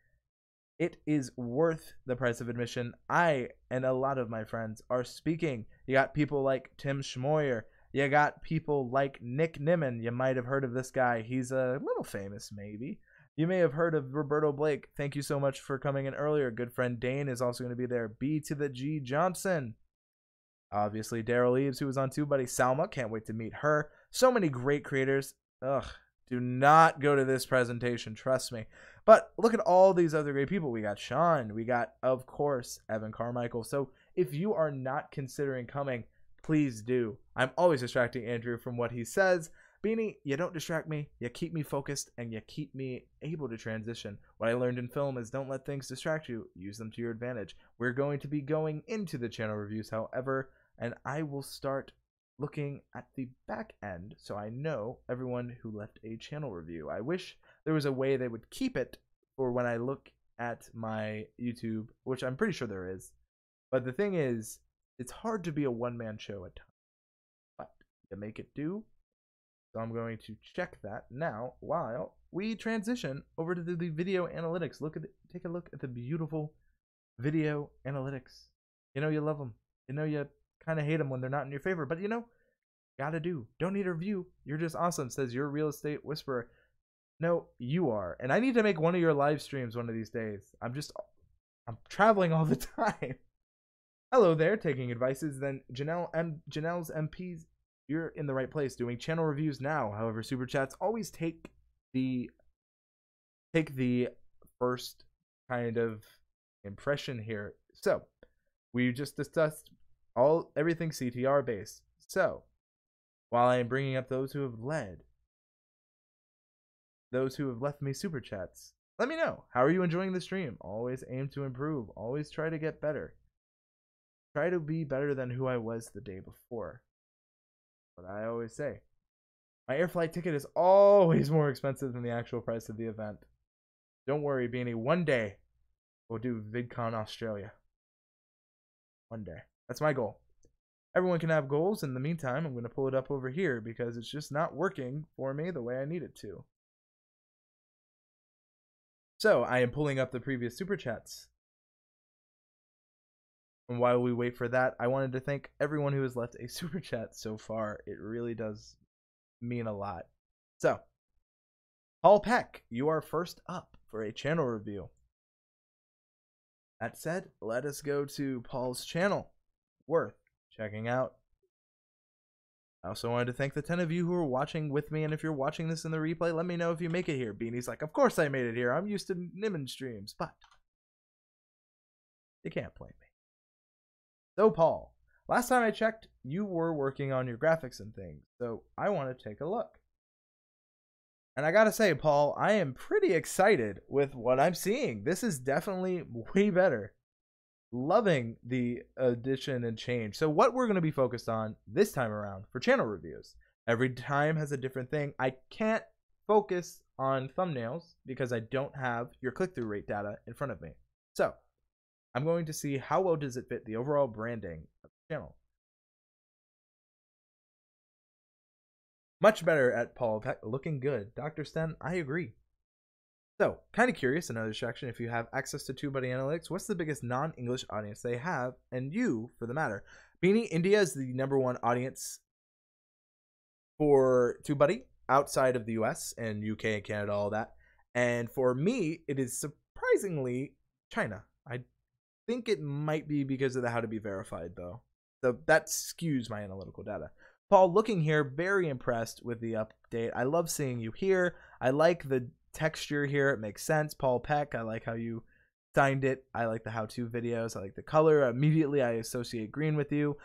It is worth the price of admission. I and a lot of my friends are speaking. You got people like Tim Schmoyer. You got people like Nick Nimmin. You might have heard of this guy. He's a little famous, maybe. You may have heard of Roberto Blake. Thank you so much for coming in earlier. Good friend Dane is also going to be there. B to the G Johnson. Obviously, Daryl Eves, who was on TubeBuddy. Salma, can't wait to meet her. So many great creators. Ugh, do not go to this presentation, trust me. But look at all these other great people. We got Sean. We got, of course, Evan Carmichael. So if you are not considering coming, please do. I'm always distracting Andrew from what he says. Beanie, you don't distract me, you keep me focused, and you keep me able to transition. What I learned in film is don't let things distract you, use them to your advantage. We're going to be going into the channel reviews, however, and I will start looking at the back end so I know everyone who left a channel review. I wish there was a way they would keep it for when I look at my YouTube, which I'm pretty sure there is. But the thing is, it's hard to be a one-man show at times, but you make it do. So I'm going to check that now while we transition over to the video analytics. Take a look at the beautiful video analytics. You know you love them. You know you kind of hate them when they're not in your favor, but you know, gotta do. Don't need a review. You're just awesome. Says your real estate whisperer. No, you are. And I need to make one of your live streams one of these days. I'm traveling all the time. Hello there, taking advices. Then Janelle's MPs. You're in the right place, doing channel reviews now. However, super chats always take the first kind of impression here. So we just discussed everything CTR based. So while I am bringing up those who have left me super chats, let me know, how are you enjoying the stream? Always aim to improve. Always try to get better. Try to be better than who I was the day before. What I always say. My air flight ticket is always more expensive than the actual price of the event. Don't worry, Beanie. One day we'll do VidCon Australia. One day. That's my goal. Everyone can have goals. In the meantime, I'm going to pull it up over here because it's just not working for me the way I need it to. So I am pulling up the previous super chats. And while we wait for that, I wanted to thank everyone who has left a super chat so far. It really does mean a lot. So, Paul Peck, you are first up for a channel review. That said, let us go to Paul's channel. Worth checking out. I also wanted to thank the 10 of you who are watching with me, and if you're watching this in the replay, let me know if you make it here. Beanie's like, of course I made it here. I'm used to Nimmin streams, but you can't blame me. So, Paul, last time I checked, you were working on your graphics and things, so I want to take a look. And I gotta say, Paul, I am pretty excited with what I'm seeing. This is definitely way better. Loving the addition and change. So what we're going to be focused on this time around for channel reviews. Every time has a different thing. I can't focus on thumbnails because I don't have your click-through rate data in front of me. So I'm going to see how well does it fit the overall branding of the channel. Much better at Paul Peck, looking good. Dr. Sten, I agree. So, kind of curious, another distraction, if you have access to TubeBuddy Analytics, what's the biggest non-English audience they have, and you, for the matter? Beanie, India is the #1 audience for TubeBuddy outside of the US and UK and Canada, all that. And for me, it is surprisingly China. I think it might be because of the how to be verified, though. So that skews my analytical data. Paul, looking here, very impressed with the update. I love seeing you here. I like the texture here. It makes sense. Paul Peck, I like how you signed it. I like the how-to videos. I like the color. Immediately I associate green with you.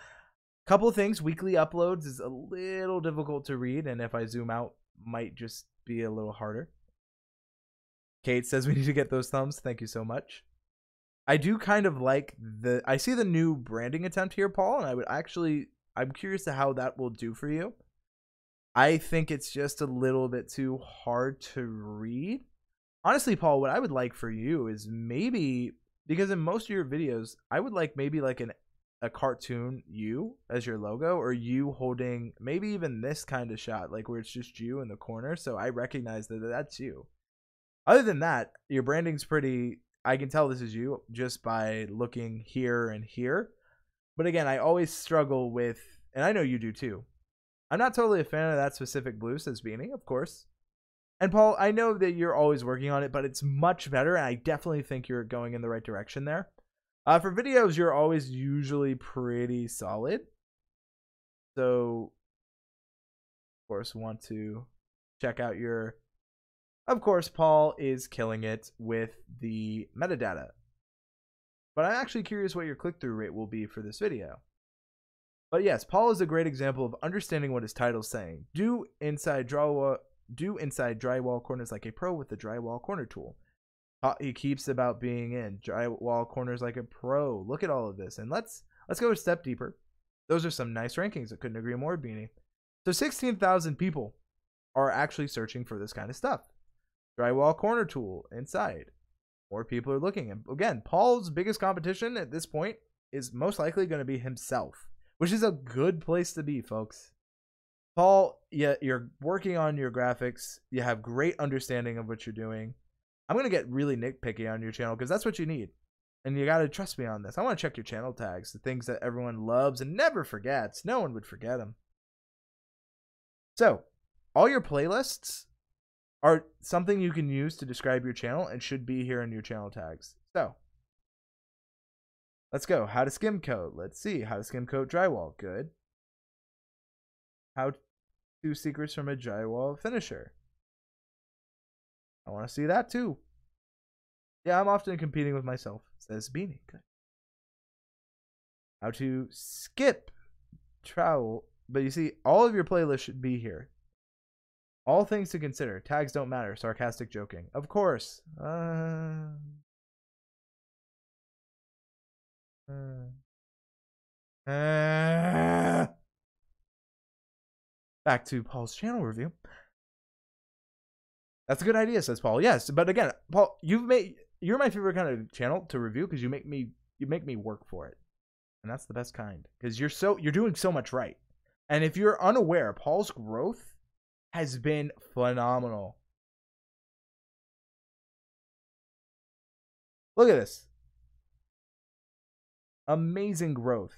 Couple things, weekly uploads is a little difficult to read, and if I zoom out, might just be a little harder. Kate says we need to get those thumbs. Thank you so much. I do kind of like I see the new branding attempt here, Paul, and I'm curious to how that will do for you. I think it's just a little bit too hard to read. Honestly, Paul, what I would like for you is maybe, because in most of your videos, I would like maybe like a cartoon you as your logo, or you holding maybe even this kind of shot, like where it's just you in the corner, so I recognize that that's you. Other than that, your branding's pretty, I can tell this is you just by looking here and here. But again, I always struggle with, and I know you do too, I'm not totally a fan of that specific blue, says Beanie, of course. And Paul, I know that you're always working on it, but it's much better, and I definitely think you're going in the right direction there. For videos, you're always usually pretty solid. So, of course, want to check out your... Of course, Paul is killing it with the metadata. But I'm actually curious what your click-through rate will be for this video. But yes, Paul is a great example of understanding what his title is saying. Do inside drywall corners like a pro with the drywall corner tool. He keeps about being in drywall corners like a pro. Look at all of this, and let's go a step deeper. Those are some nice rankings. I couldn't agree more, Beanie. So 16,000 people are actually searching for this kind of stuff. Drywall corner tool inside. More people are looking. And again, Paul's biggest competition at this point is most likely going to be himself, which is a good place to be, folks. Paul, yeah, you're working on your graphics. You have great understanding of what you're doing. I'm going to get really nitpicky on your channel because that's what you need. And you got to trust me on this. I want to check your channel tags, the things that everyone loves and never forgets. No one would forget them. So, all your playlists are something you can use to describe your channel and should be here in your channel tags. So, let's go. How to skim coat. Let's see. How to skim coat drywall. Good. How to secrets from a drywall finisher. I want to see that too. Yeah, I'm often competing with myself, says Beanie. Good. How to skip trowel. But you see, all of your playlists should be here. All things to consider. Tags don't matter. Sarcastic joking. Of course. Back to Paul's channel review. That's a good idea, says Paul. Yes, but again, Paul, you're my favorite kind of channel to review because you make me work for it, and that's the best kind because you're doing so much right. And if you're unaware, Paul's growth has been phenomenal. Look at this. Amazing growth.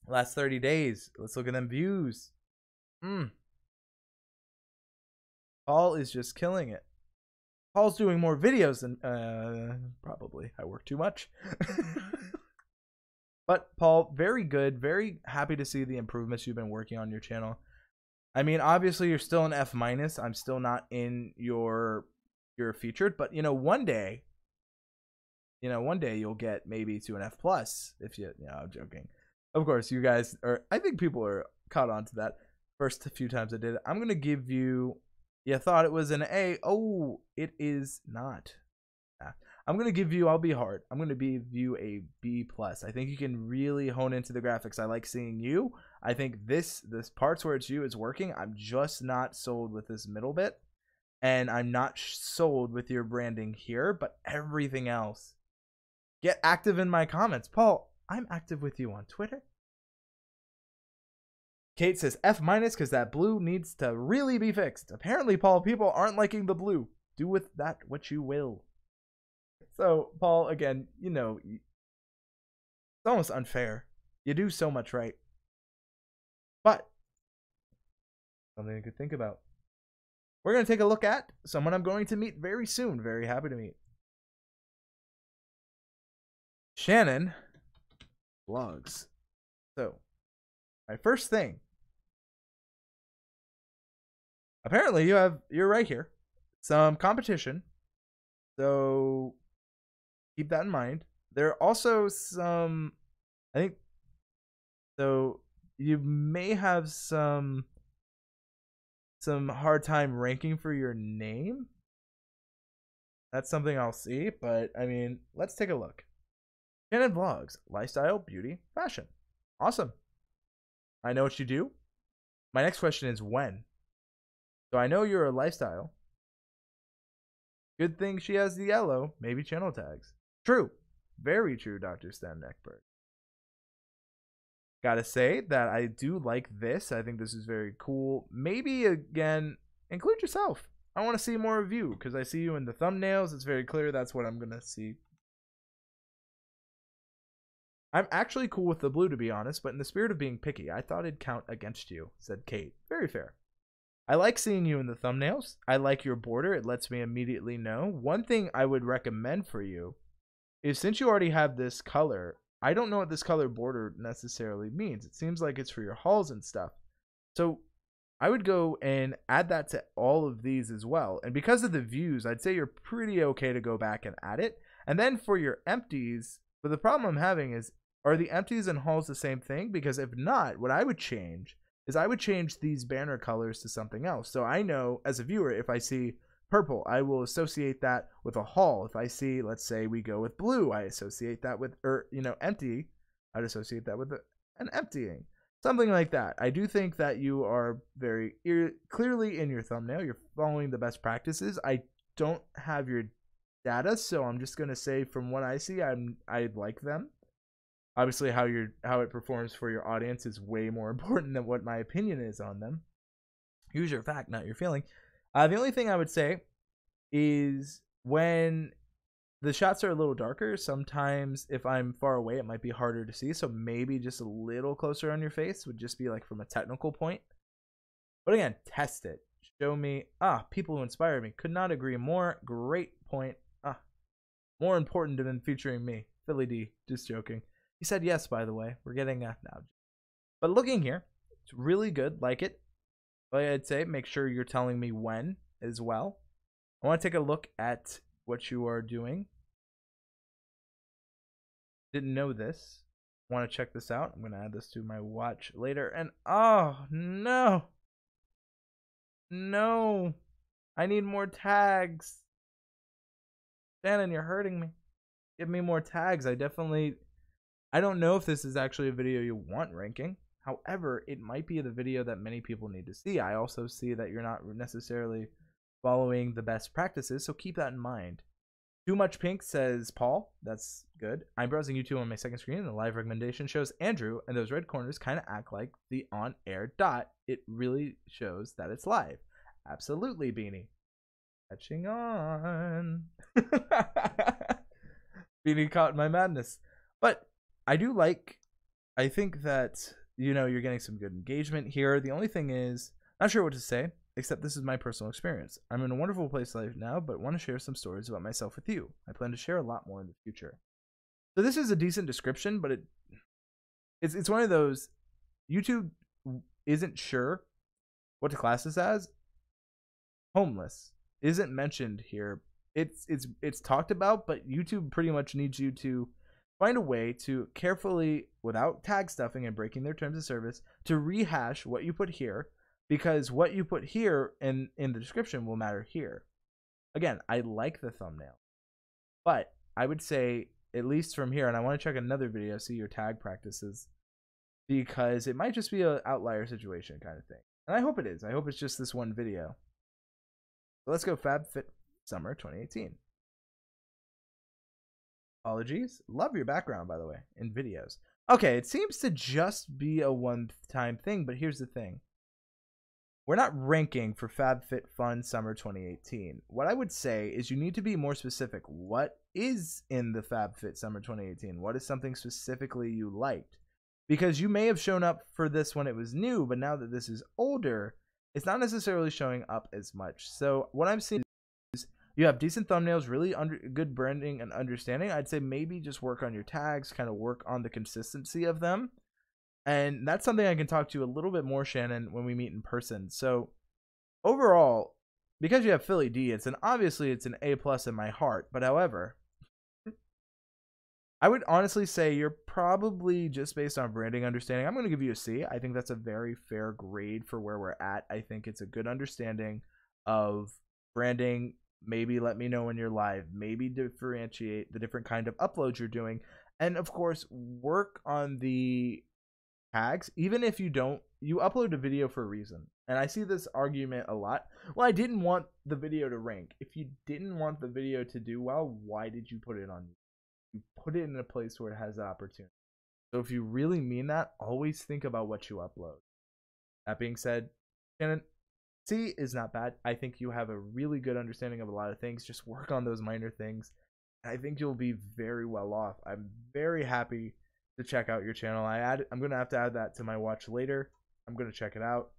Last 30 days. Let's look at them views. Paul is just killing it. Paul's doing more videos than probably. I work too much. But Paul, very good. Very happy to see the improvements you've been working on your channel. I mean, obviously you're still an F-. I'm still not in your featured, but one day you'll get maybe to an F+ if I'm joking. Of course, you guys are, I think people are caught on to that. First few times I did it. I'm going to give you, you thought it was an A. Oh, it is not. I'm going to give you, I'll be hard. I'm going to give you a B+. I think you can really hone into the graphics. I like seeing you. I think this parts where it's you is working. I'm just not sold with this middle bit. And I'm not sold with your branding here, but everything else. Get active in my comments. Paul, I'm active with you on Twitter. Kate says F- because that blue needs to really be fixed. Apparently, Paul, people aren't liking the blue. Do with that what you will. So, Paul, again, it's almost unfair. You do so much right. But, something you could think about. We're going to take a look at someone I'm going to meet very soon. Very happy to meet. Shannon vlogs. So, my first thing. Apparently, you're right here. Some competition. So, keep that in mind. There are also some, I think, So you may have some hard time ranking for your name. That's something I'll see, but I mean, let's take a look. Shannon Vlogs, lifestyle, beauty, fashion. Awesome. I know what you do. My next question is when. So I know you're a lifestyle. Good thing she has the yellow, maybe channel tags. True. Very true, Dr. Stan Neckberg. Gotta say that I do like this. I think this is very cool. Maybe, again, include yourself. I want to see more of you because I see you in the thumbnails. It's very clear that's what I'm going to see. I'm actually cool with the blue, to be honest, but in the spirit of being picky, I thought it'd count against you, said Kate. Very fair. I like seeing you in the thumbnails. I like your border. It lets me immediately know. One thing I would recommend for you is, since you already have this color, I don't know what this color border necessarily means. It seems like it's for your hauls and stuff. So I would go and add that to all of these as well. And because of the views, I'd say you're pretty okay to go back and add it. And then for your empties, but the problem I'm having is, are the empties and hauls the same thing? Because if not, what I would change is I would change these banner colors to something else. So I know as a viewer, if I see purple, I will associate that with a haul. If I see, let's say we go with blue, I associate that with, empty, I'd associate that with an emptying. Something like that. I do think that you are very clearly in your thumbnail. You're following the best practices. I don't have your data, so I'm just going to say from what I see, I like them. Obviously, how it performs for your audience is way more important than what my opinion is on them. Use your fact, not your feeling. The only thing I would say is when the shots are a little darker, sometimes if I'm far away, it might be harder to see. So maybe just a little closer on your face would just be like from a technical point. But again, test it. Show me. People who inspire me. Could not agree more. Great point. More important than featuring me. Philly D. Just joking. He said yes, by the way. We're getting now. But looking here, it's really good. Like it. But I'd say make sure you're telling me when as well. I want to take a look at what you are doing. Didn't know this. Want to check this out. I'm going to add this to my watch later. And oh, no. No. I need more tags. Shannon, you're hurting me. Give me more tags. I don't know if this is actually a video you want ranking. However, it might be the video that many people need to see. I also see that you're not necessarily following the best practices, so keep that in mind. Too much pink, says Paul. That's good. I'm browsing YouTube on my second screen, and the live recommendation shows Andrew, and those red corners kind of act like the on-air dot. It really shows that it's live. Absolutely, Beanie. Catching on. Beanie caught my madness. But I think that, you're getting some good engagement here. The only thing is, not sure what to say, except this is my personal experience. I'm in a wonderful place life now, but want to share some stories about myself with you. I plan to share a lot more in the future. So this is a decent description, but it's one of those, YouTube isn't sure what to class this as. Homeless isn't mentioned here. It's talked about, but YouTube pretty much needs you to find a way to carefully, without tag stuffing and breaking their terms of service, to rehash what you put here, because what you put here in the description will matter here. Again, I like the thumbnail, but I would say, at least from here, and I want to check another video, see your tag practices, because it might just be an outlier situation kind of thing. And I hope it is. I hope it's just this one video. So let's go FabFit Summer 2018. Apologies. Love your background, by the way, in videos. Okay, it seems to just be a one-time thing, but here's the thing. We're not ranking for FabFitFun Summer 2018. What I would say is you need to be more specific. What is in the FabFit Summer 2018? What is something specifically you liked? Because you may have shown up for this when it was new, but now that this is older, it's not necessarily showing up as much. So what I'm seeing is you have decent thumbnails, really good branding and understanding. I'd say maybe just work on your tags, kind of work on the consistency of them. And that's something I can talk to you a little bit more, Shannon, when we meet in person. So overall, because you have Philly D, obviously it's an A+ in my heart. But however, I would honestly say you're probably, just based on branding understanding, I'm going to give you a C. I think that's a very fair grade for where we're at. I think it's a good understanding of branding. Maybe let me know when you're live. Maybe differentiate the different kind of uploads you're doing. And of course, work on the tags. Even if you don't, you upload a video for a reason. And I see this argument a lot. Well, I didn't want the video to rank. If you didn't want the video to do well, why did you put it on YouTube? You put it in a place where it has that opportunity. So if you really mean that, always think about what you upload. That being said, Shannon, C is not bad. I think you have a really good understanding of a lot of things. Just work on those minor things. I think you'll be very well off. I'm very happy to check out your channel. I'm going to have to add that to my watch later. I'm going to check it out.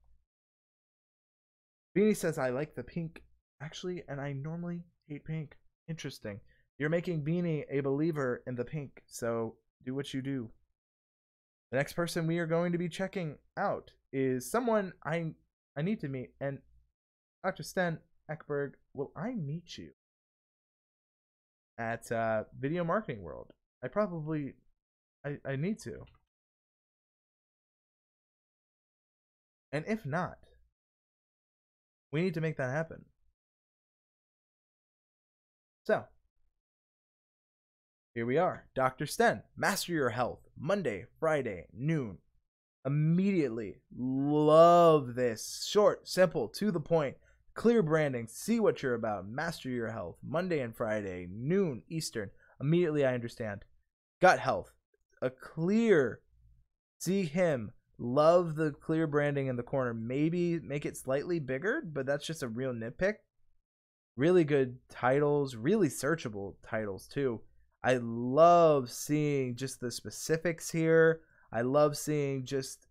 Beanie says, I like the pink, actually, and I normally hate pink. Interesting. You're making Beanie a believer in the pink, so do what you do. The next person we are going to be checking out is someone I need to meet, and Dr. Sten Ekberg, will I meet you at Video Marketing World? I need to. And if not, we need to make that happen. So, here we are. Dr. Sten, Master Your Health, Monday, Friday, noon. Immediately love this. Short, simple, to the point, clear branding, see what you're about, master your health, Monday and Friday, noon Eastern. Immediately I understand. Gut health, a clear, see him, love the clear branding in the corner. Maybe make it slightly bigger, but that's just a real nitpick. Really good titles, really searchable titles too. I love seeing just the specifics here. I love seeing just,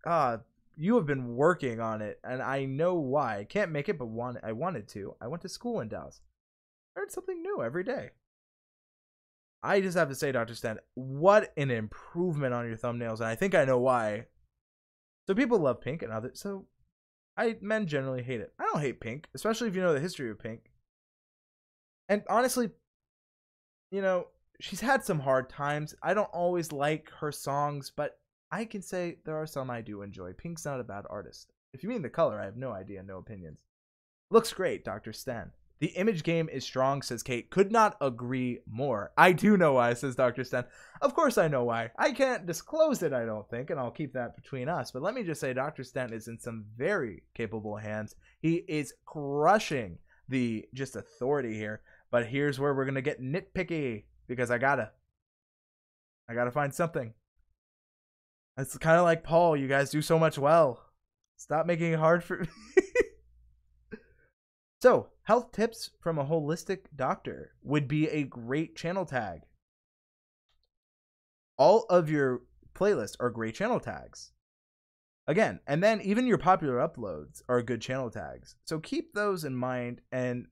you have been working on it, and I know why. I can't make it, but I wanted to. I went to school in Dallas. I learned something new every day. I just have to say, Dr. Sten, what an improvement on your thumbnails, and I think I know why. So people love pink and others, so men generally hate it. I don't hate pink, especially if you know the history of pink. And honestly, you know, she's had some hard times. I don't always like her songs, but I can say there are some I do enjoy. Pink's not a bad artist. If you mean the color, I have no idea, no opinions. Looks great, Dr. Sten. The image game is strong, says Kate. Could not agree more. I do know why, says Dr. Sten. Of course I know why. I can't disclose it, I don't think, and I'll keep that between us. But let me just say, Dr. Sten is in some very capable hands. He is crushing the just authority here. But here's where we're going to get nitpicky, because I gotta find something. It's kind of like Paul. You guys do so much well. Stop making it hard for me. So, health tips from a holistic doctor would be a great channel tag. All of your playlists are great channel tags. Again, and then even your popular uploads are good channel tags. So keep those in mind and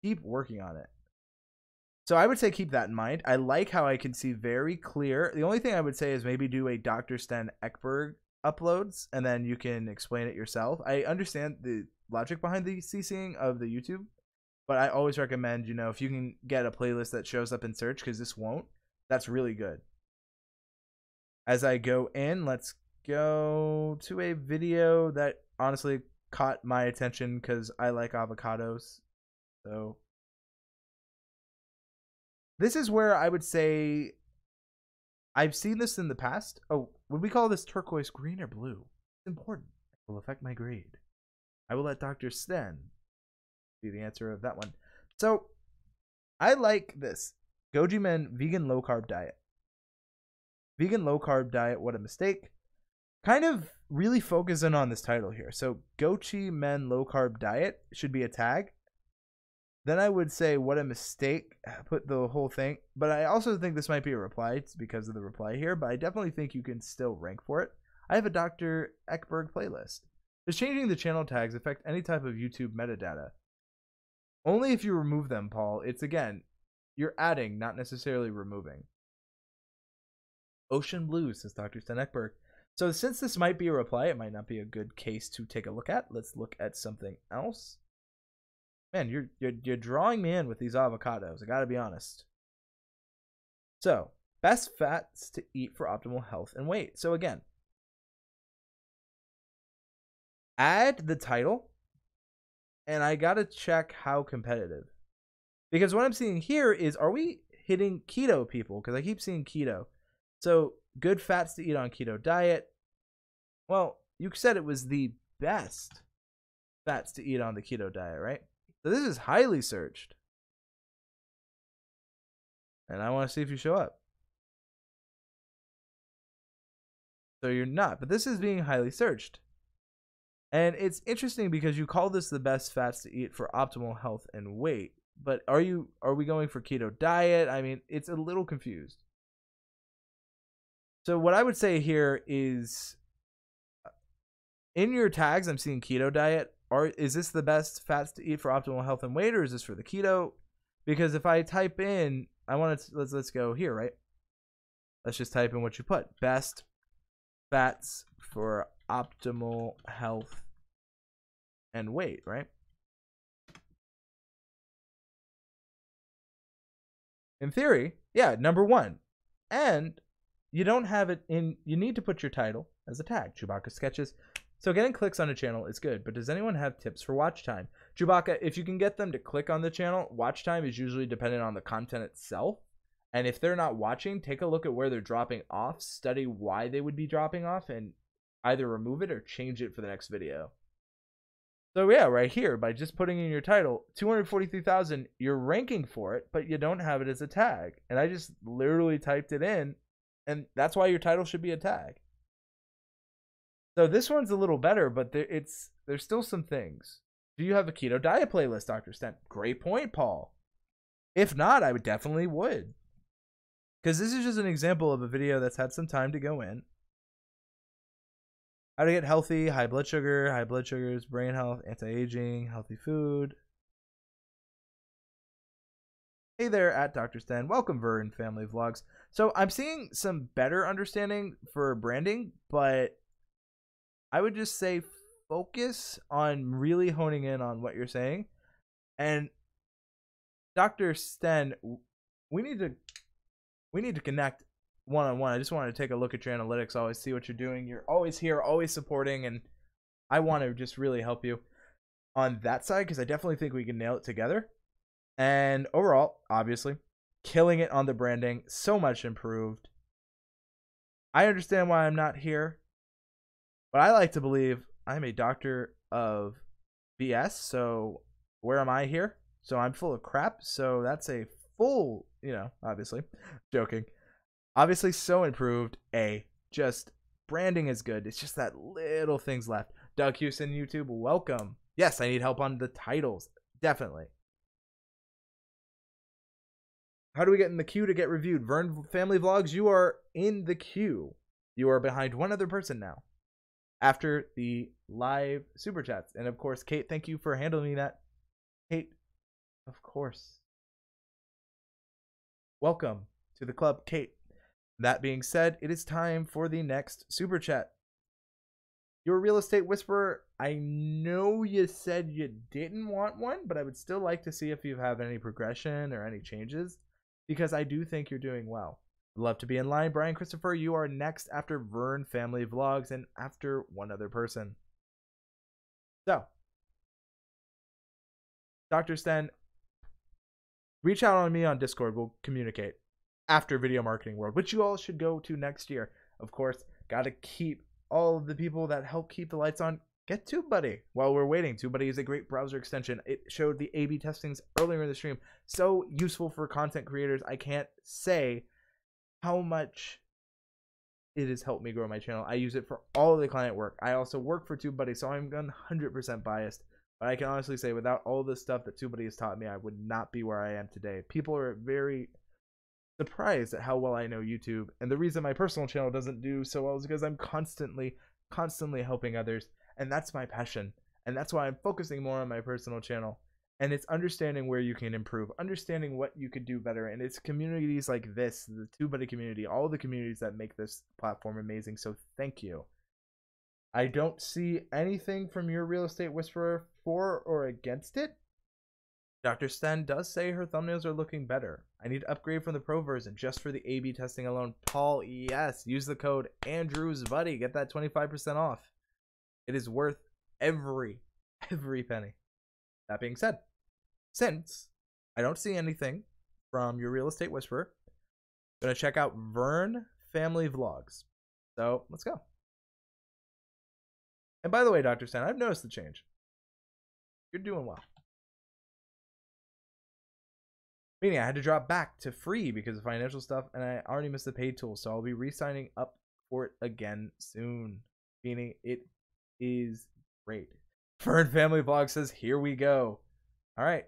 keep working on it. So I would say keep that in mind. I like how I can see very clear. The only thing I would say is maybe do a Dr. Sten Ekberg uploads, and then you can explain it yourself. I understand the logic behind the CCing of the YouTube, but I always recommend, you know, if you can get a playlist that shows up in search, because this won't, that's really good. As I go in, let's go to a video that honestly caught my attention because I like avocados. So this is where I would say I've seen this in the past. Oh, would we call this turquoise green or blue? It's important. It will affect my grade. I will let Dr. Sten be the answer of that one. So I like this. Goji Men vegan low carb diet. Vegan low carb diet, what a mistake. Kind of really focusing on this title here. So Goji Men low carb diet should be a tag. Then I would say, what a mistake, put the whole thing. But I also think this might be a reply. It's because of the reply here. But I definitely think you can still rank for it. I have a Dr. Ekberg playlist. Does changing the channel tags affect any type of YouTube metadata? Only if you remove them, Paul. It's, again, you're adding, not necessarily removing. Ocean Blue, says Dr. Sten Ekberg. So since this might be a reply, it might not be a good case to take a look at. Let's look at something else. Man, you're drawing me in with these avocados. I gotta be honest. So, Best fats to eat for optimal health and weight. So again, add the title, and I gotta check how competitive. Because what I'm seeing here is, are we hitting keto people? Because I keep seeing keto. So good fats to eat on keto diet. Well, you said it was the best fats to eat on the keto diet, right? So this is highly searched. And I want to see if you show up. So you're not, but this is being highly searched. And it's interesting because you call this the best fats to eat for optimal health and weight. But are we going for keto diet? I mean, it's a little confused. So what I would say here is, in your tags, I'm seeing keto diet. Is this the best fats to eat for optimal health and weight, or is this for the keto? Because if I type in, let's go here, right? Let's just type in what you put. Best fats for optimal health and weight, right? In theory, yeah, number one. And you don't have it in, you need to put your title as a tag, Chewbacca Sketches. So getting clicks on a channel is good, but does anyone have tips for watch time? Chewbacca, if you can get them to click on the channel, watch time is usually dependent on the content itself. And if they're not watching, take a look at where they're dropping off, study why they would be dropping off, and either remove it or change it for the next video. So yeah, right here, by just putting in your title, 243,000, you're ranking for it, but you don't have it as a tag. And I just literally typed it in, and that's why your title should be a tag. So this one's a little better, but there's still some things. Do you have a keto diet playlist, Dr. Stent? Great point, Paul. If not, I would definitely would. Because this is just an example of a video that's had some time to go in. How to get healthy, high blood sugars, brain health, anti-aging, healthy food. Hey there at Dr. Stan. Welcome, Vern Family Vlogs. So I'm seeing some better understanding for branding, but I would just say focus on really honing in on what you're saying. And Dr. Sten, we need to connect one-on-one. I just want to take a look at your analytics, always see what you're doing. You're always here, always supporting, and I want to just really help you on that side, because I definitely think we can nail it together. And overall, obviously, killing it on the branding, so much improved. I understand why I'm not here, but I like to believe I'm a doctor of BS, so where am I here? So I'm full of crap, so that's a full, obviously, joking. Obviously, so improved. Just branding is good. It's just that little things left. Doug Houston, YouTube, welcome. Yes, I need help on the titles. Definitely. How do we get in the queue to get reviewed? Vern Family Vlogs, you are in the queue. You are behind one other person now after the live super chats. And of course, Kate, thank you for handling that. Kate, of course. Welcome to the club, Kate. That being said, it is time for the next super chat. Your real estate whisperer, I know you said you didn't want one, but I would still like to see if you have any progression or any changes, because I do think you're doing well. I'd love to be in line. Brian Christopher, you are next after Vern Family Vlogs and after one other person. So, Dr. Sten, reach out on me on Discord. We'll communicate after Video Marketing World, which you all should go to next year. Of course, got to keep all of the people that help keep the lights on. Get TubeBuddy while we're waiting. TubeBuddy is a great browser extension. It showed the A/B testings earlier in the stream. So useful for content creators. I can't say how much it has helped me grow my channel. I use it for all of the client work. I also work for TubeBuddy, so I'm 100% biased. But I can honestly say, without all the stuff that TubeBuddy has taught me, I would not be where I am today. People are very surprised at how well I know YouTube, and the reason my personal channel doesn't do so well is because I'm constantly helping others, and that's my passion, and that's why I'm focusing more on my personal channel. And it's understanding where you can improve, understanding what you could do better, and it's communities like this, the TubeBuddy community, all the communities that make this platform amazing. So thank you. I don't see anything from your real estate whisperer for or against it. Dr. Sten does say her thumbnails are looking better. I need to upgrade from the pro version just for the A/B testing alone. Paul, yes, use the code Andrew's Buddy. Get that 25% off. It is worth every penny. That being said, since I don't see anything from your real estate whisperer, I'm gonna check out Vern Family Vlogs. So let's go. And by the way, Dr. Sten, I've noticed the change. You're doing well. Meaning I had to drop back to free because of financial stuff, and I already missed the paid tool, so I'll be re-signing up for it again soon. Meaning it is great. Fern Family Vlog says, here we go. All right,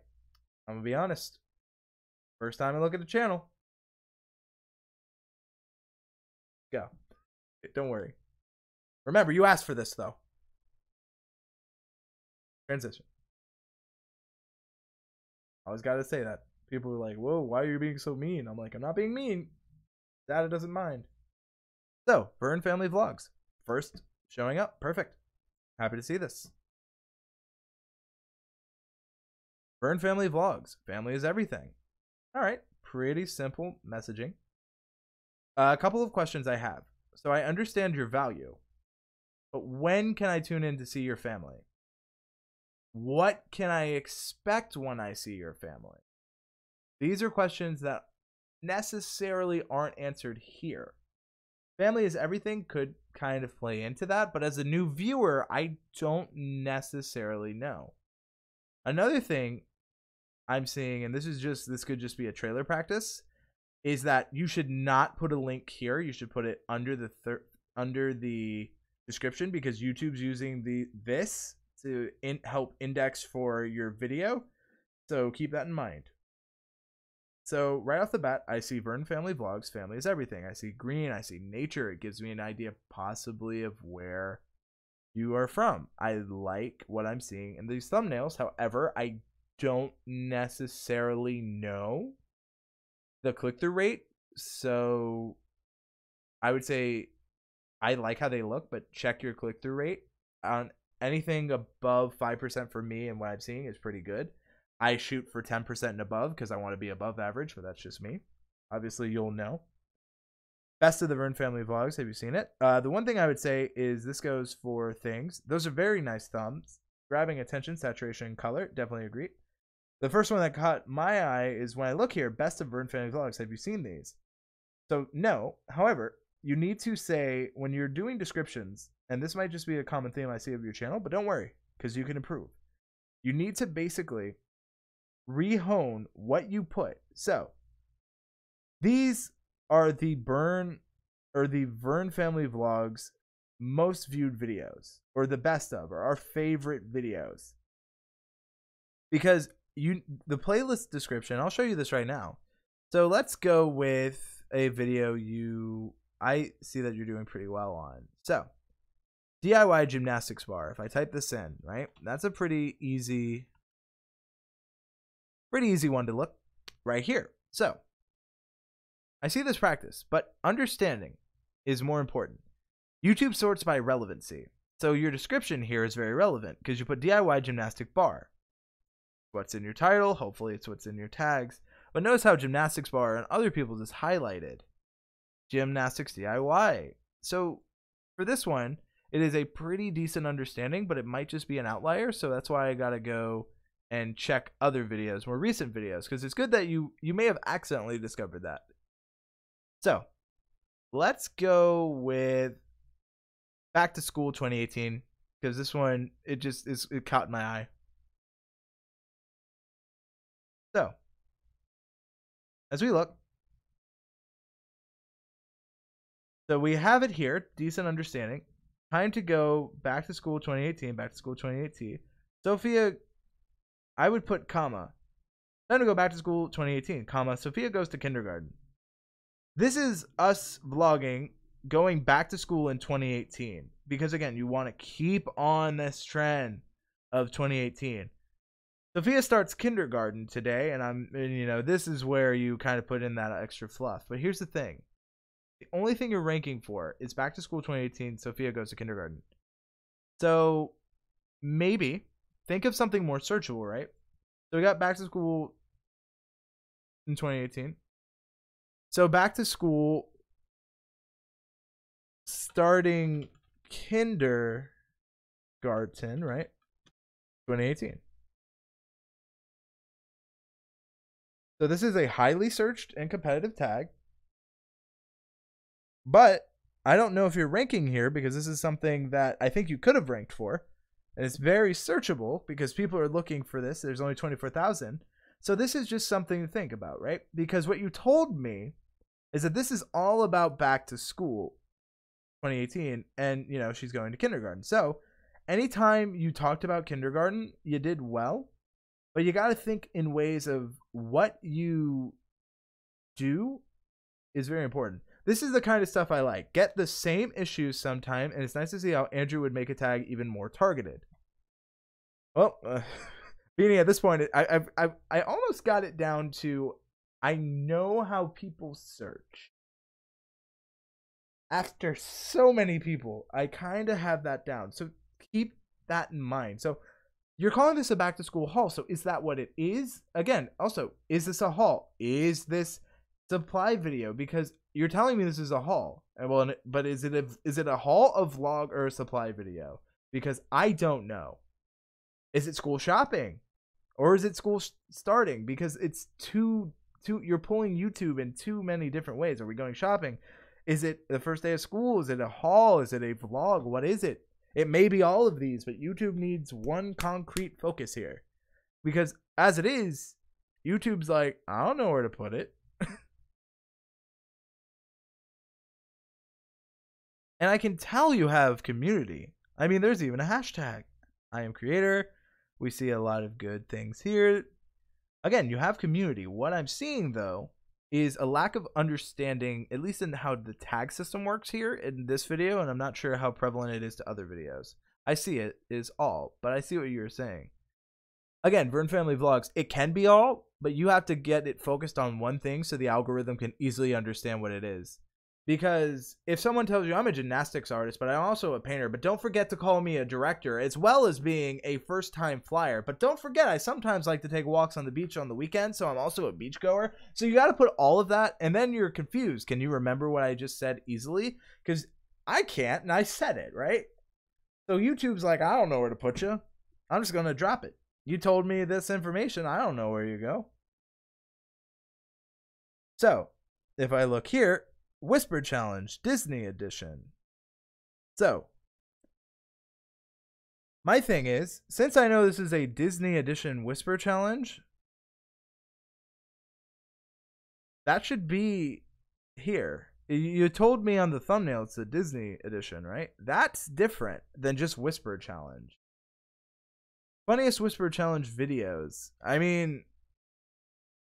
I'm gonna be honest. First time I look at the channel. Go. Don't worry. Remember, you asked for this though. Transition. Always gotta say that. People are like, whoa, why are you being so mean? I'm like, I'm not being mean. Dada doesn't mind. So, Vern Family Vlogs. First showing up. Perfect. Happy to see this. Vern Family Vlogs. Family is everything. All right. Pretty simple messaging. A couple of questions I have. So I understand your value, but when can I tune in to see your family? What can I expect when I see your family? These are questions that necessarily aren't answered here. Family is everything could kind of play into that, but as a new viewer, I don't necessarily know. Another thing I'm seeing, and this could just be a trailer practice, is that you should not put a link here. You should put it under the description, because YouTube's using this to help index for your video. So keep that in mind. So right off the bat, I see Vern Family Vlogs. Family is everything. I see green. I see nature. It gives me an idea possibly of where you are from. I like what I'm seeing in these thumbnails. However, I don't necessarily know the click-through rate. So I would say I like how they look, but check your click-through rate. On anything above 5% for me and what I'm seeing is pretty good. I shoot for 10% and above because I want to be above average, but that's just me. Obviously, you'll know. Best of the Vern Family Vlogs. Have you seen it? The one thing I would say is this goes for things. Those are very nice thumbs. Grabbing attention, saturation, color. Definitely agree. The first one that caught my eye is when I look here, best of Vern Family Vlogs. Have you seen these? So, no. However, you need to say, when you're doing descriptions, and this might just be a common theme I see of your channel, but don't worry, because you can improve. You need to basically rehone what you put. So these are the Vern Family Vlogs most viewed videos, or the best of, or our favorite videos, because the playlist description, I'll show you this right now. So let's go with a video I see that you're doing pretty well on. So DIY gymnastics bar. If I type this in, right, that's a pretty easy one to look right here. So I see this practice, but understanding is more important. YouTube sorts by relevancy. So your description here is very relevant because you put DIY gymnastic bar. What's in your title? Hopefully it's what's in your tags. But notice how gymnastics bar and other people's is highlighted. Gymnastics DIY. So for this one, it is a pretty decent understanding, but it might just be an outlier. So that's why I got to go and check other videos, more recent videos, because it's good that you may have accidentally discovered that. So let's go with Back to School 2018, because this one, it caught my eye. So as we look, so we have it here, decent understanding. Time to go back to school 2018, back to school 2018. Sophia, I would put comma. Time to go back to school 2018, comma. Sophia goes to kindergarten. This is us vlogging going back to school in 2018. Because again, you want to keep on this trend of 2018. Sophia starts kindergarten today, and this is where you kind of put in that extra fluff. But here's the thing. The only thing you're ranking for is back to school 2018, Sophia goes to kindergarten. So maybe think of something more searchable, right? So we got back to school in 2018. So back to school starting kindergarten, right? 2018. So this is a highly searched and competitive tag. But I don't know if you're ranking here because this is something that I think you could have ranked for. And it's very searchable because people are looking for this. There's only 24,000. So this is just something to think about, right? Because what you told me is that this is all about back to school 2018. And, you know, she's going to kindergarten. So anytime you talked about kindergarten, you did well. But you got to think in ways of what you do is very important. This is the kind of stuff I like. Get the same issues sometime, and it's nice to see how Andrew would make a tag even more targeted. Well, being at this point, I almost got it down to I know how people search. After so many people, I kind of have that down. So keep that in mind. So you're calling this a back to school haul. So is that what it is? Again, also, is this a haul? Is this supply video? Because you're telling me this is a haul. Well, but is it a haul, a vlog, or a supply video? Because I don't know. Is it school shopping? Or is it school starting? Because it's too you're pulling YouTube in too many different ways. Are we going shopping? Is it the first day of school? Is it a haul? Is it a vlog? What is it? It may be all of these, but YouTube needs one concrete focus here. Because as it is, YouTube's like, I don't know where to put it. And I can tell you have community. I mean, there's even a hashtag. I am creator. We see a lot of good things here. Again, you have community. What I'm seeing, though, is a lack of understanding, at least in how the tag system works here in this video, and I'm not sure how prevalent it is to other videos. I see it is all, but I see what you're saying. Again, Vern Family Vlogs, it can be all, but you have to get it focused on one thing so the algorithm can easily understand what it is. Because if someone tells you I'm a gymnastics artist, but I'm also a painter, but don't forget to call me a director, as well as being a first-time flyer. But don't forget, I sometimes like to take walks on the beach on the weekend, so I'm also a beach goer. So you got to put all of that, and then you're confused. Can you remember what I just said easily? Because I can't, and I said it, right? So YouTube's like, I don't know where to put you. I'm just going to drop it. You told me this information. I don't know where you go. So if I look here, Whisper Challenge, Disney Edition. So, my thing is, since I know this is a Disney Edition Whisper Challenge, that should be here. You told me on the thumbnail it's a Disney Edition, right? That's different than just Whisper Challenge. Funniest Whisper Challenge videos. I mean,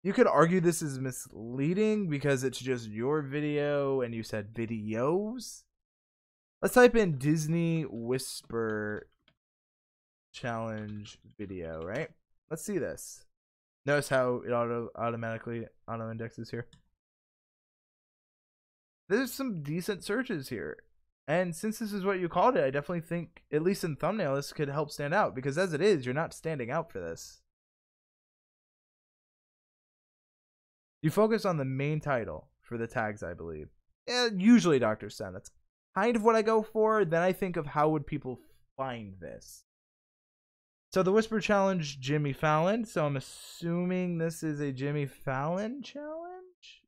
you could argue this is misleading because it's just your video and you said videos. Let's type in Disney Whisper Challenge video, right? Let's see this. Notice how it automatically auto-indexes here. There's some decent searches here. And since this is what you called it, I definitely think, at least in thumbnail, this could help stand out. Because as it is, you're not standing out for this. You focus on the main title for the tags, I believe. Usually Dr. Sen. That's kind of what I go for. Then I think of how would people find this. So the Whisper Challenge, Jimmy Fallon. So I'm assuming this is a Jimmy Fallon challenge.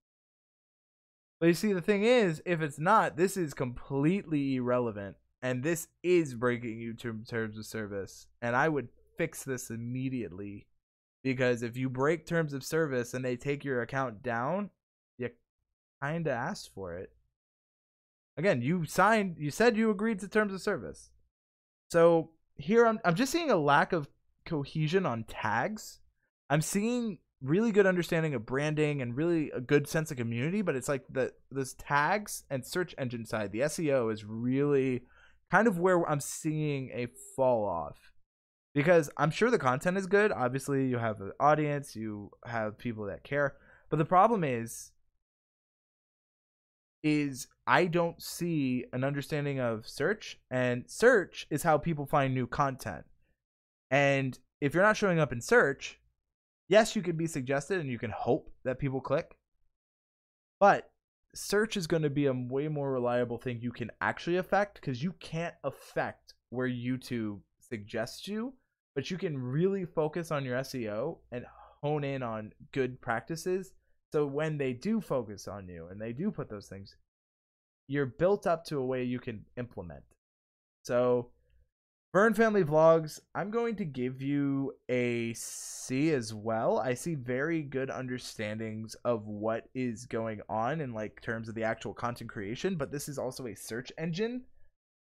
But you see, the thing is, if it's not, this is completely irrelevant. And this is breaking YouTube terms of service. And I would fix this immediately. Because if you break terms of service and they take your account down, you kind of asked for it. Again, you said you agreed to terms of service. So here I'm just seeing a lack of cohesion on tags. I'm seeing really good understanding of branding and really a good sense of community, but it's like those tags and search engine side, the SEO is really kind of where I'm seeing a fall off. Because I'm sure the content is good. Obviously, you have an audience. You have people that care. But the problem is I don't see an understanding of search. And search is how people find new content. And if you're not showing up in search, Yes, you can be suggested and you can hope that people click, but search is going to be a way more reliable thing you can actually affect, because you can't affect where YouTube suggests you, but you can really focus on your SEO and hone in on good practices. So when they do focus on you and they do put those things, you're built up to a way you can implement. So Vern Family Vlogs, I'm going to give you a C as well. I see very good understandings of what is going on in like terms of the actual content creation, but this is also a search engine,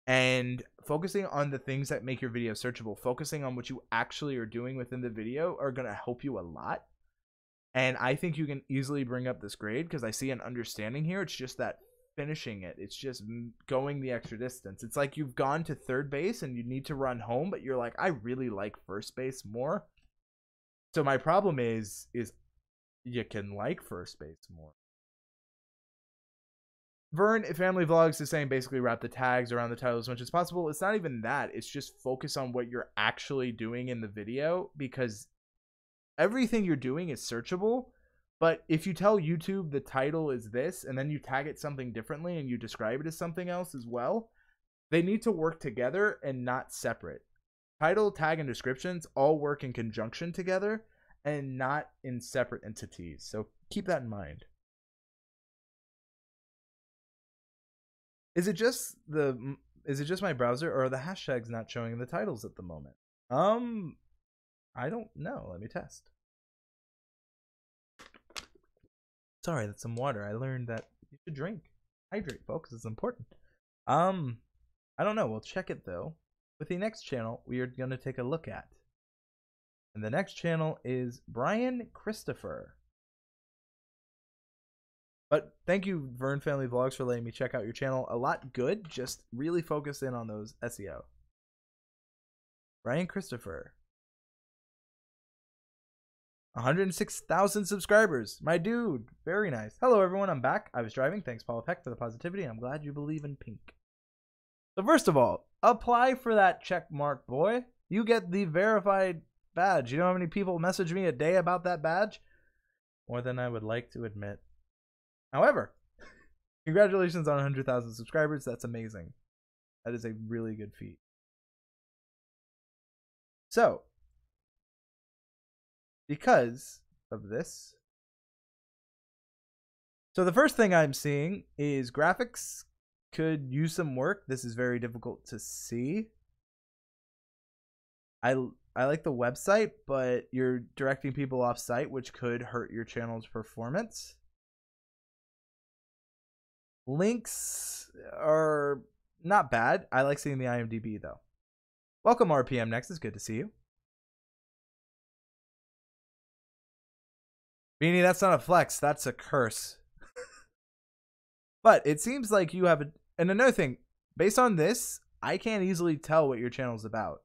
and focusing on the things that make your video searchable, focusing on what you actually are doing within the video are going to help you a lot. And I think you can easily bring up this grade because I see an understanding here. It's just that finishing it, it's just going the extra distance. It's like you've gone to third base and you need to run home, but you're like, I really like first base more. So my problem is you can like first base more. Vern Family Vlogs is saying basically wrap the tags around the title as much as possible. It's not even that. It's just focus on what you're actually doing in the video, because everything you're doing is searchable. But if you tell YouTube the title is this, and then you tag it something differently and you describe it as something else as well, they need to work together and not separate. Title, tag, and descriptions all work in conjunction together and not in separate entities. So keep that in mind. Is it just my browser, or are the hashtags not showing the titles at the moment? I don't know. Let me test. Sorry, that's some water. I learned that you should drink. Hydrate, folks. It's important. I don't know. We'll check it though. With the next channel we are going to take a look at. And the next channel is Brian Christopher. But thank you, Vern Family Vlogs, for letting me check out your channel. A lot good. Just really focus in on those SEO. Brian Christopher. 106,000 subscribers. My dude. Very nice. Hello, everyone. I'm back. I was driving. Thanks, Paula Peck, for the positivity. I'm glad you believe in pink. So first of all, apply for that check mark, boy. You get the verified badge. You know how many people message me a day about that badge? More than I would like to admit. However, congratulations on 100,000 subscribers. That's amazing. That is a really good feat. So, because of this, so the first thing I'm seeing is graphics could use some work. This is very difficult to see. I like the website, but you're directing people off site, which could hurt your channel's performance. Links are not bad. I like seeing the IMDb though. Welcome, RPM Next. It's good to see you. Beanie, that's not a flex. That's a curse. But it seems like you have and another thing, based on this, I can't easily tell what your channel's about.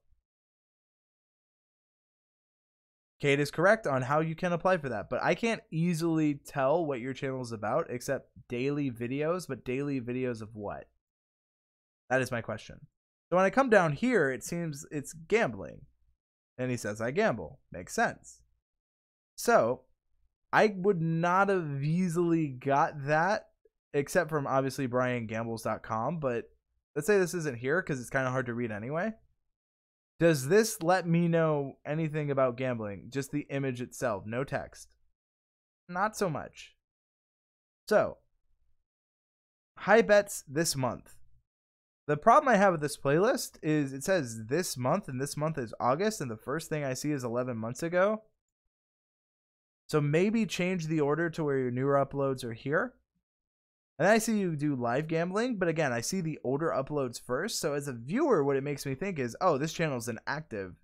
Kate is correct on how you can apply for that, but I can't easily tell what your channel is about except daily videos, but daily videos of what? That is my question. So when I come down here, it seems it's gambling. And he says, I gamble. Makes sense. So I would not have easily got that except from obviously briangambles.com, but let's say this isn't here because it's kind of hard to read anyway. Does this let me know anything about gambling? Just the image itself, no text. Not so much. So, high bets this month. The problem I have with this playlist is it says this month, and this month is August, and the first thing I see is 11 months ago. So maybe change the order to where your newer uploads are here. And then I see you do live gambling, but again, I see the older uploads first. So as a viewer, what it makes me think is, oh, this channel's inactive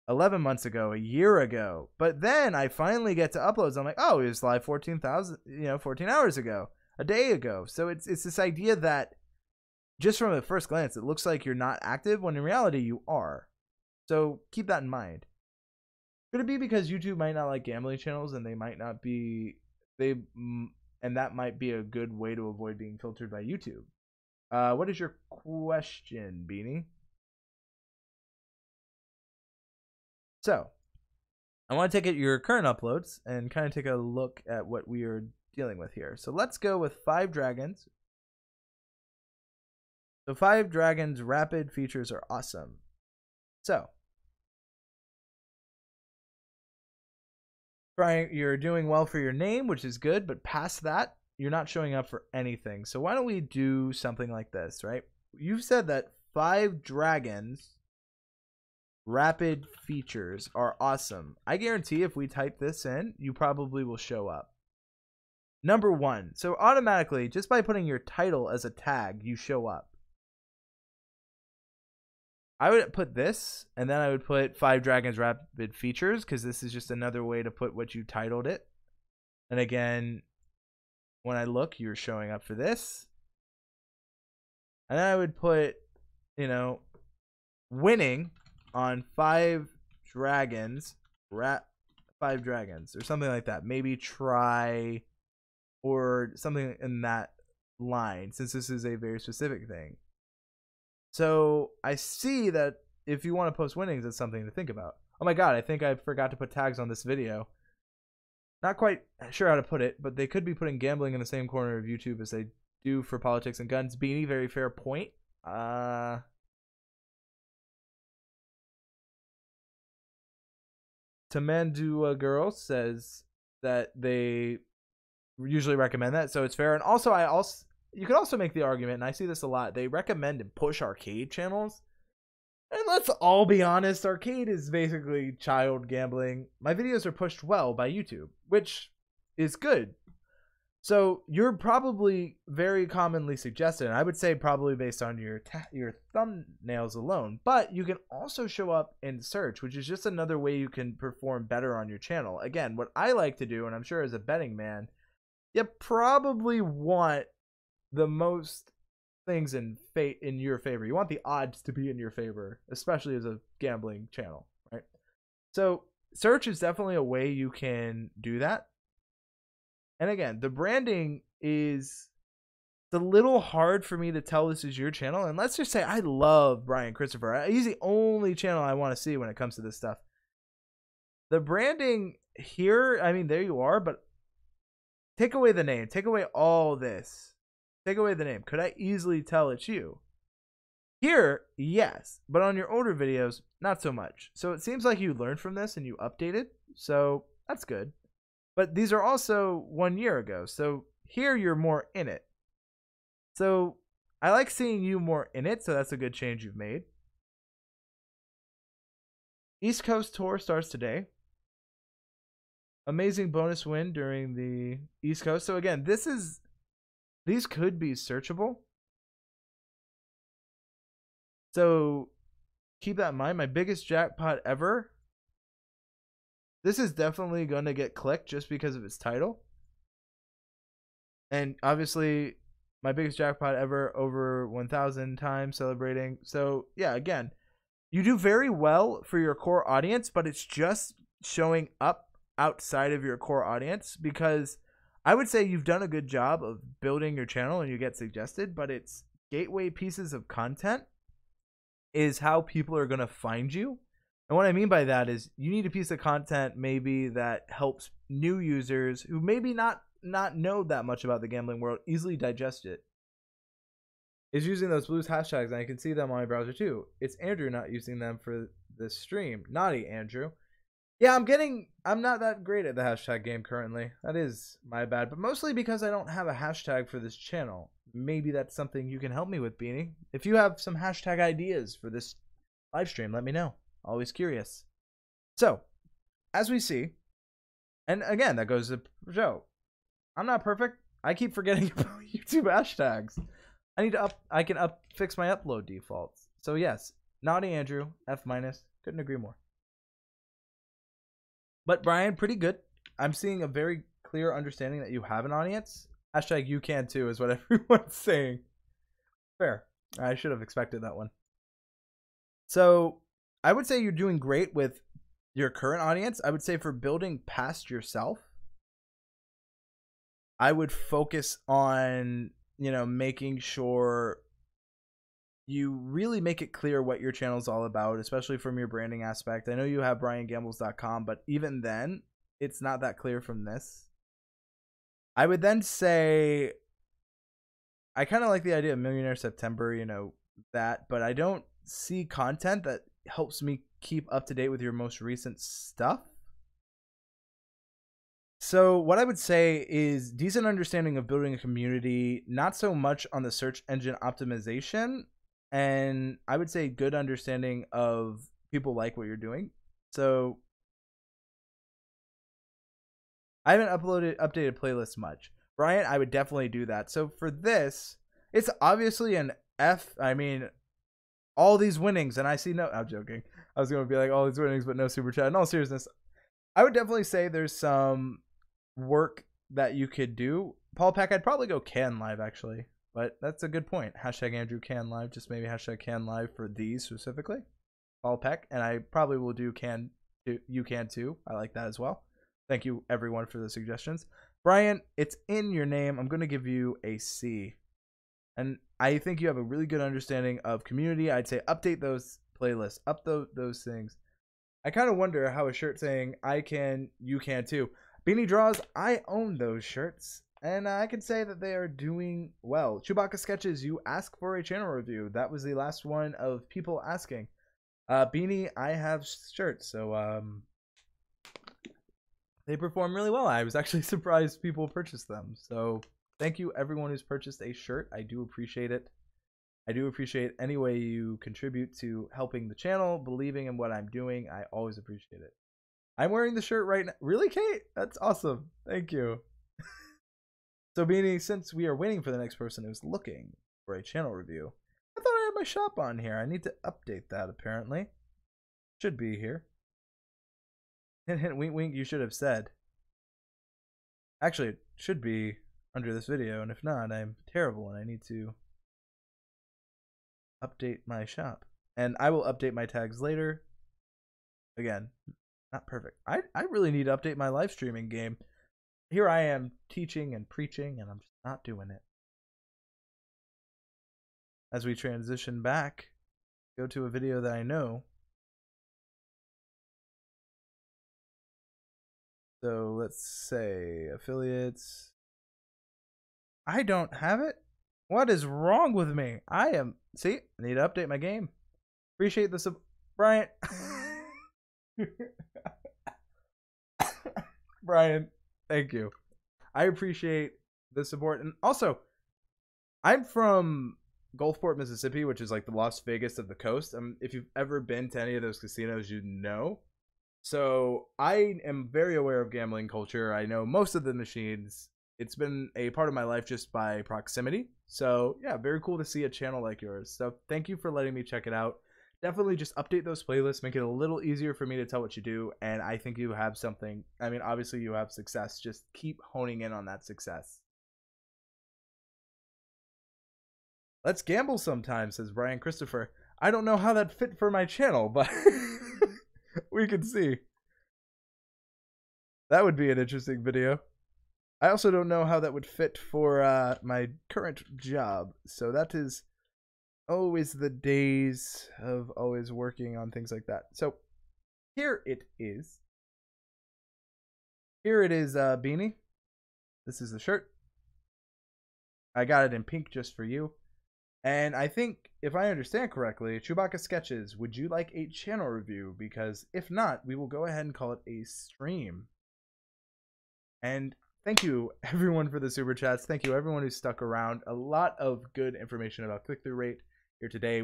11 months ago, a year ago. But then I finally get to uploads. I'm like, oh, it was live 14 hours ago, a day ago. So it's this idea that just from the first glance, it looks like you're not active when in reality you are. So keep that in mind. Could it be because YouTube might not like gambling channels and they might not be, and that might be a good way to avoid being filtered by YouTube? What is your question, Beanie? So, I want to take your current uploads and kind of take a look at what we are dealing with here. So let's go with 5 dragons. So 5 dragons rapid features are awesome. So Brian, you're doing well for your name, which is good, but past that, you're not showing up for anything. So why don't we do something like this, right? You've said that 5 dragons rapid features are awesome. I guarantee if we type this in, you probably will show up. Number 1. So automatically, just by putting your title as a tag, you show up. I would put this, and then I would put 5 dragons rapid features, because this is just another way to put what you titled it. And again, when I look, you're showing up for this. And then I would put, you know, winning on 5 dragons, 5 dragons, or something like that. Maybe try, or something in that line, since this is a very specific thing. So I see that if you want to post winnings, it's something to think about. Oh my god, I think I forgot to put tags on this video. Not quite sure how to put it, but they could be putting gambling in the same corner of YouTube as they do for politics and guns. Beanie, very fair point. Tamandua Girl says that they usually recommend that, so it's fair. And also, you could also make the argument, and I see this a lot, they recommend and push arcade channels. And let's all be honest, arcade is basically child gambling. My videos are pushed well by YouTube, which is good. So you're probably very commonly suggested, and I would say probably based on your thumbnails alone. But you can also show up in search, which is just another way you can perform better on your channel. Again, what I like to do, and I'm sure as a betting man, you probably want the most things in your favor. You want the odds to be in your favor, especially as a gambling channel, right? So search is definitely a way you can do that. And again, the branding is a little hard for me to tell this is your channel. And let's just say I love Brian Christopher. He's the only channel I want to see when it comes to this stuff. The branding here, I mean, there you are, but take away the name. Take away all this. Take away the name. Could I easily tell it's you? Here, yes. But on your older videos, not so much. So it seems like you learned from this and you updated. So that's good. But these are also 1 year ago. So here you're more in it. So I like seeing you more in it. So that's a good change you've made. East Coast tour starts today. Amazing bonus win during the East Coast. So again, these could be searchable. So keep that in mind. My biggest jackpot ever. This is definitely going to get clicked just because of its title. And obviously, my biggest jackpot ever, over 1,000 times celebrating. So yeah, again, you do very well for your core audience, but it's just showing up outside of your core audience, because I would say you've done a good job of building your channel and you get suggested, but it's gateway pieces of content is how people are going to find you. And what I mean by that is you need a piece of content maybe that helps new users who maybe not know that much about the gambling world easily digest it. Is using those blues hashtags, and I can see them on my browser too. It's Andrew not using them for this stream. Naughty Andrew. Yeah, I'm not that great at the hashtag game currently. That is my bad, but mostly because I don't have a hashtag for this channel. Maybe that's something you can help me with, Beanie. If you have some hashtag ideas for this live stream, let me know. Always curious. So, as we see, and again, that goes to show, I'm not perfect. I keep forgetting about YouTube hashtags. I can fix my upload defaults. So yes, Naughty Andrew, F-. Couldn't agree more. But Brian, pretty good. I'm seeing a very clear understanding that you have an audience. Hashtag you can too is what everyone's saying. Fair. I should have expected that one. So I would say you're doing great with your current audience. I would say for building past yourself, I would focus on, making sure you really make it clear what your channel is all about, especially from your branding aspect. I know you have briangambles.com, but even then, it's not that clear from this. I would then say, I kind of like the idea of Millionaire September, you know, that, but I don't see content that helps me keep up to date with your most recent stuff. So what I would say is decent understanding of building a community, not so much on the search engine optimization, and I would say good understanding of people like what you're doing. So I haven't updated playlists much. Brian, I would definitely do that. So for this, it's obviously an F. I mean, all these winnings, and I see no, I'm joking. I was going to be like all these winnings, but no super chat. In all seriousness, I would definitely say there's some work that you could do. Paul Peck, I'd probably go can live actually, but that's a good point. Hashtag Andrew can live, just maybe hashtag can live for these specifically. Paul Peck, and I probably will do can, you can too. I like that as well. Thank you everyone for the suggestions. Brian, it's in your name. I'm going to give you a C. And I think you have a really good understanding of community. I'd say update those playlists, upload those things. I kind of wonder how a shirt saying I can, you can too. Beanie Draws, I own those shirts, and I can say that they are doing well. Chewbacca Sketches, you ask for a channel review. That was the last one of people asking. Beanie, I have shirts, so they perform really well. I was actually surprised people purchased them. So thank you everyone who's purchased a shirt. I do appreciate it. I do appreciate any way you contribute to helping the channel, believing in what I'm doing. I always appreciate it. I'm wearing the shirt right now. Really, Kate? That's awesome. Thank you. So, Beanie, since we are waiting for the next person who's looking for a channel review, I thought I had my shop on here. I need to update that, apparently. Should be here. Hint, hint, wink, wink, you should have said. Actually, it should be under this video, and if not, I'm terrible and I need to update my shop. And I will update my tags later. Again, not perfect. I really need to update my live streaming game. Here I am teaching and preaching, and I'm just not doing it. As we transition back, go to a video that I know. So let's say affiliates. I don't have it. What is wrong with me? I need to update my game. Appreciate the Brian. Brian, thank you. I appreciate the support. And also, I'm from Gulfport, Mississippi, which is like the Las Vegas of the coast. If you've ever been to any of those casinos, you know. So I am very aware of gambling culture. I know most of the machines. It's been a part of my life just by proximity. So yeah, very cool to see a channel like yours. So thank you for letting me check it out. Definitely just update those playlists, make it a little easier for me to tell what you do. And I think you have something. I mean, obviously you have success. Just keep honing in on that success. Let's gamble sometime, says Brian Christopher. I don't know how that fit for my channel, but we can see. That would be an interesting video. I also don't know how that would fit for my current job. So that is always the days of always working on things like that. So here it is. Here it is, Beanie. This is the shirt. I got it in pink just for you. And I think, if I understand correctly, Chewbacca Sketches, would you like a channel review? Because if not, we will go ahead and call it a stream. And thank you, everyone, for the super chats. Thank you, everyone who stuck around. A lot of good information about click-through rate here today.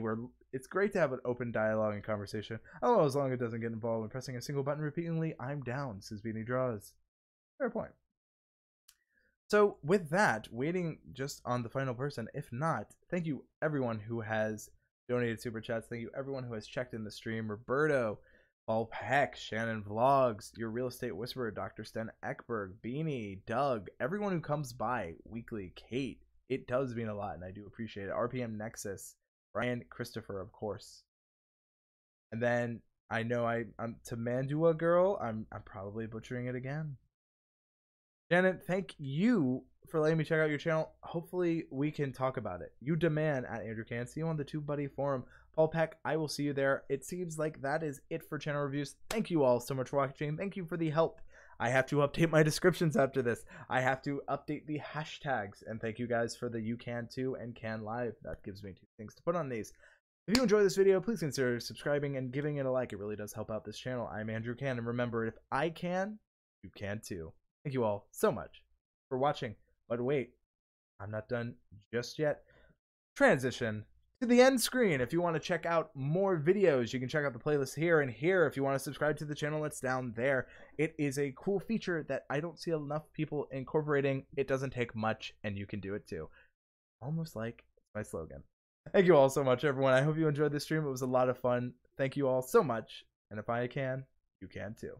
It's great to have an open dialogue and conversation. Oh, as long as it doesn't get involved when pressing a single button repeatedly, I'm down, says Beanie Draws. Fair point. So with that, waiting just on the final person. If not, thank you everyone who has donated super chats. Thank you everyone who has checked in the stream. Roberto, Paul Peck, Shannon Vlogs, Your Real Estate Whisperer, Dr. Sten Eckberg, Beanie, Doug, everyone who comes by weekly, Kate. It does mean a lot, and I do appreciate it. RPM Nexus, Brian Christopher, of course. And then I know I'm to Mandua Girl. I'm probably butchering it again. Janet, thank you for letting me check out your channel. Hopefully we can talk about it. You demand at Andrew Can. See you on the TubeBuddy forum. Paul Peck, I will see you there. It seems like that is it for channel reviews. Thank you all so much for watching. Thank you for the help. I have to update my descriptions after this. I have to update the hashtags. And thank you guys for the You Can Too and Can Live. That gives me 2 things to put on these. If you enjoy this video, please consider subscribing and giving it a like. It really does help out this channel. I'm Andrew Can, and remember, if I can, you can too. Thank you all so much for watching. But wait, I'm not done just yet. Transition to the end screen. If you want to check out more videos, you can check out the playlist here and here. If you want to subscribe to the channel, it's down there. It is a cool feature that I don't see enough people incorporating. It doesn't take much, and you can do it too. Almost like my slogan. Thank you all so much, everyone. I hope you enjoyed this stream. It was a lot of fun. Thank you all so much. And if I can, you can too.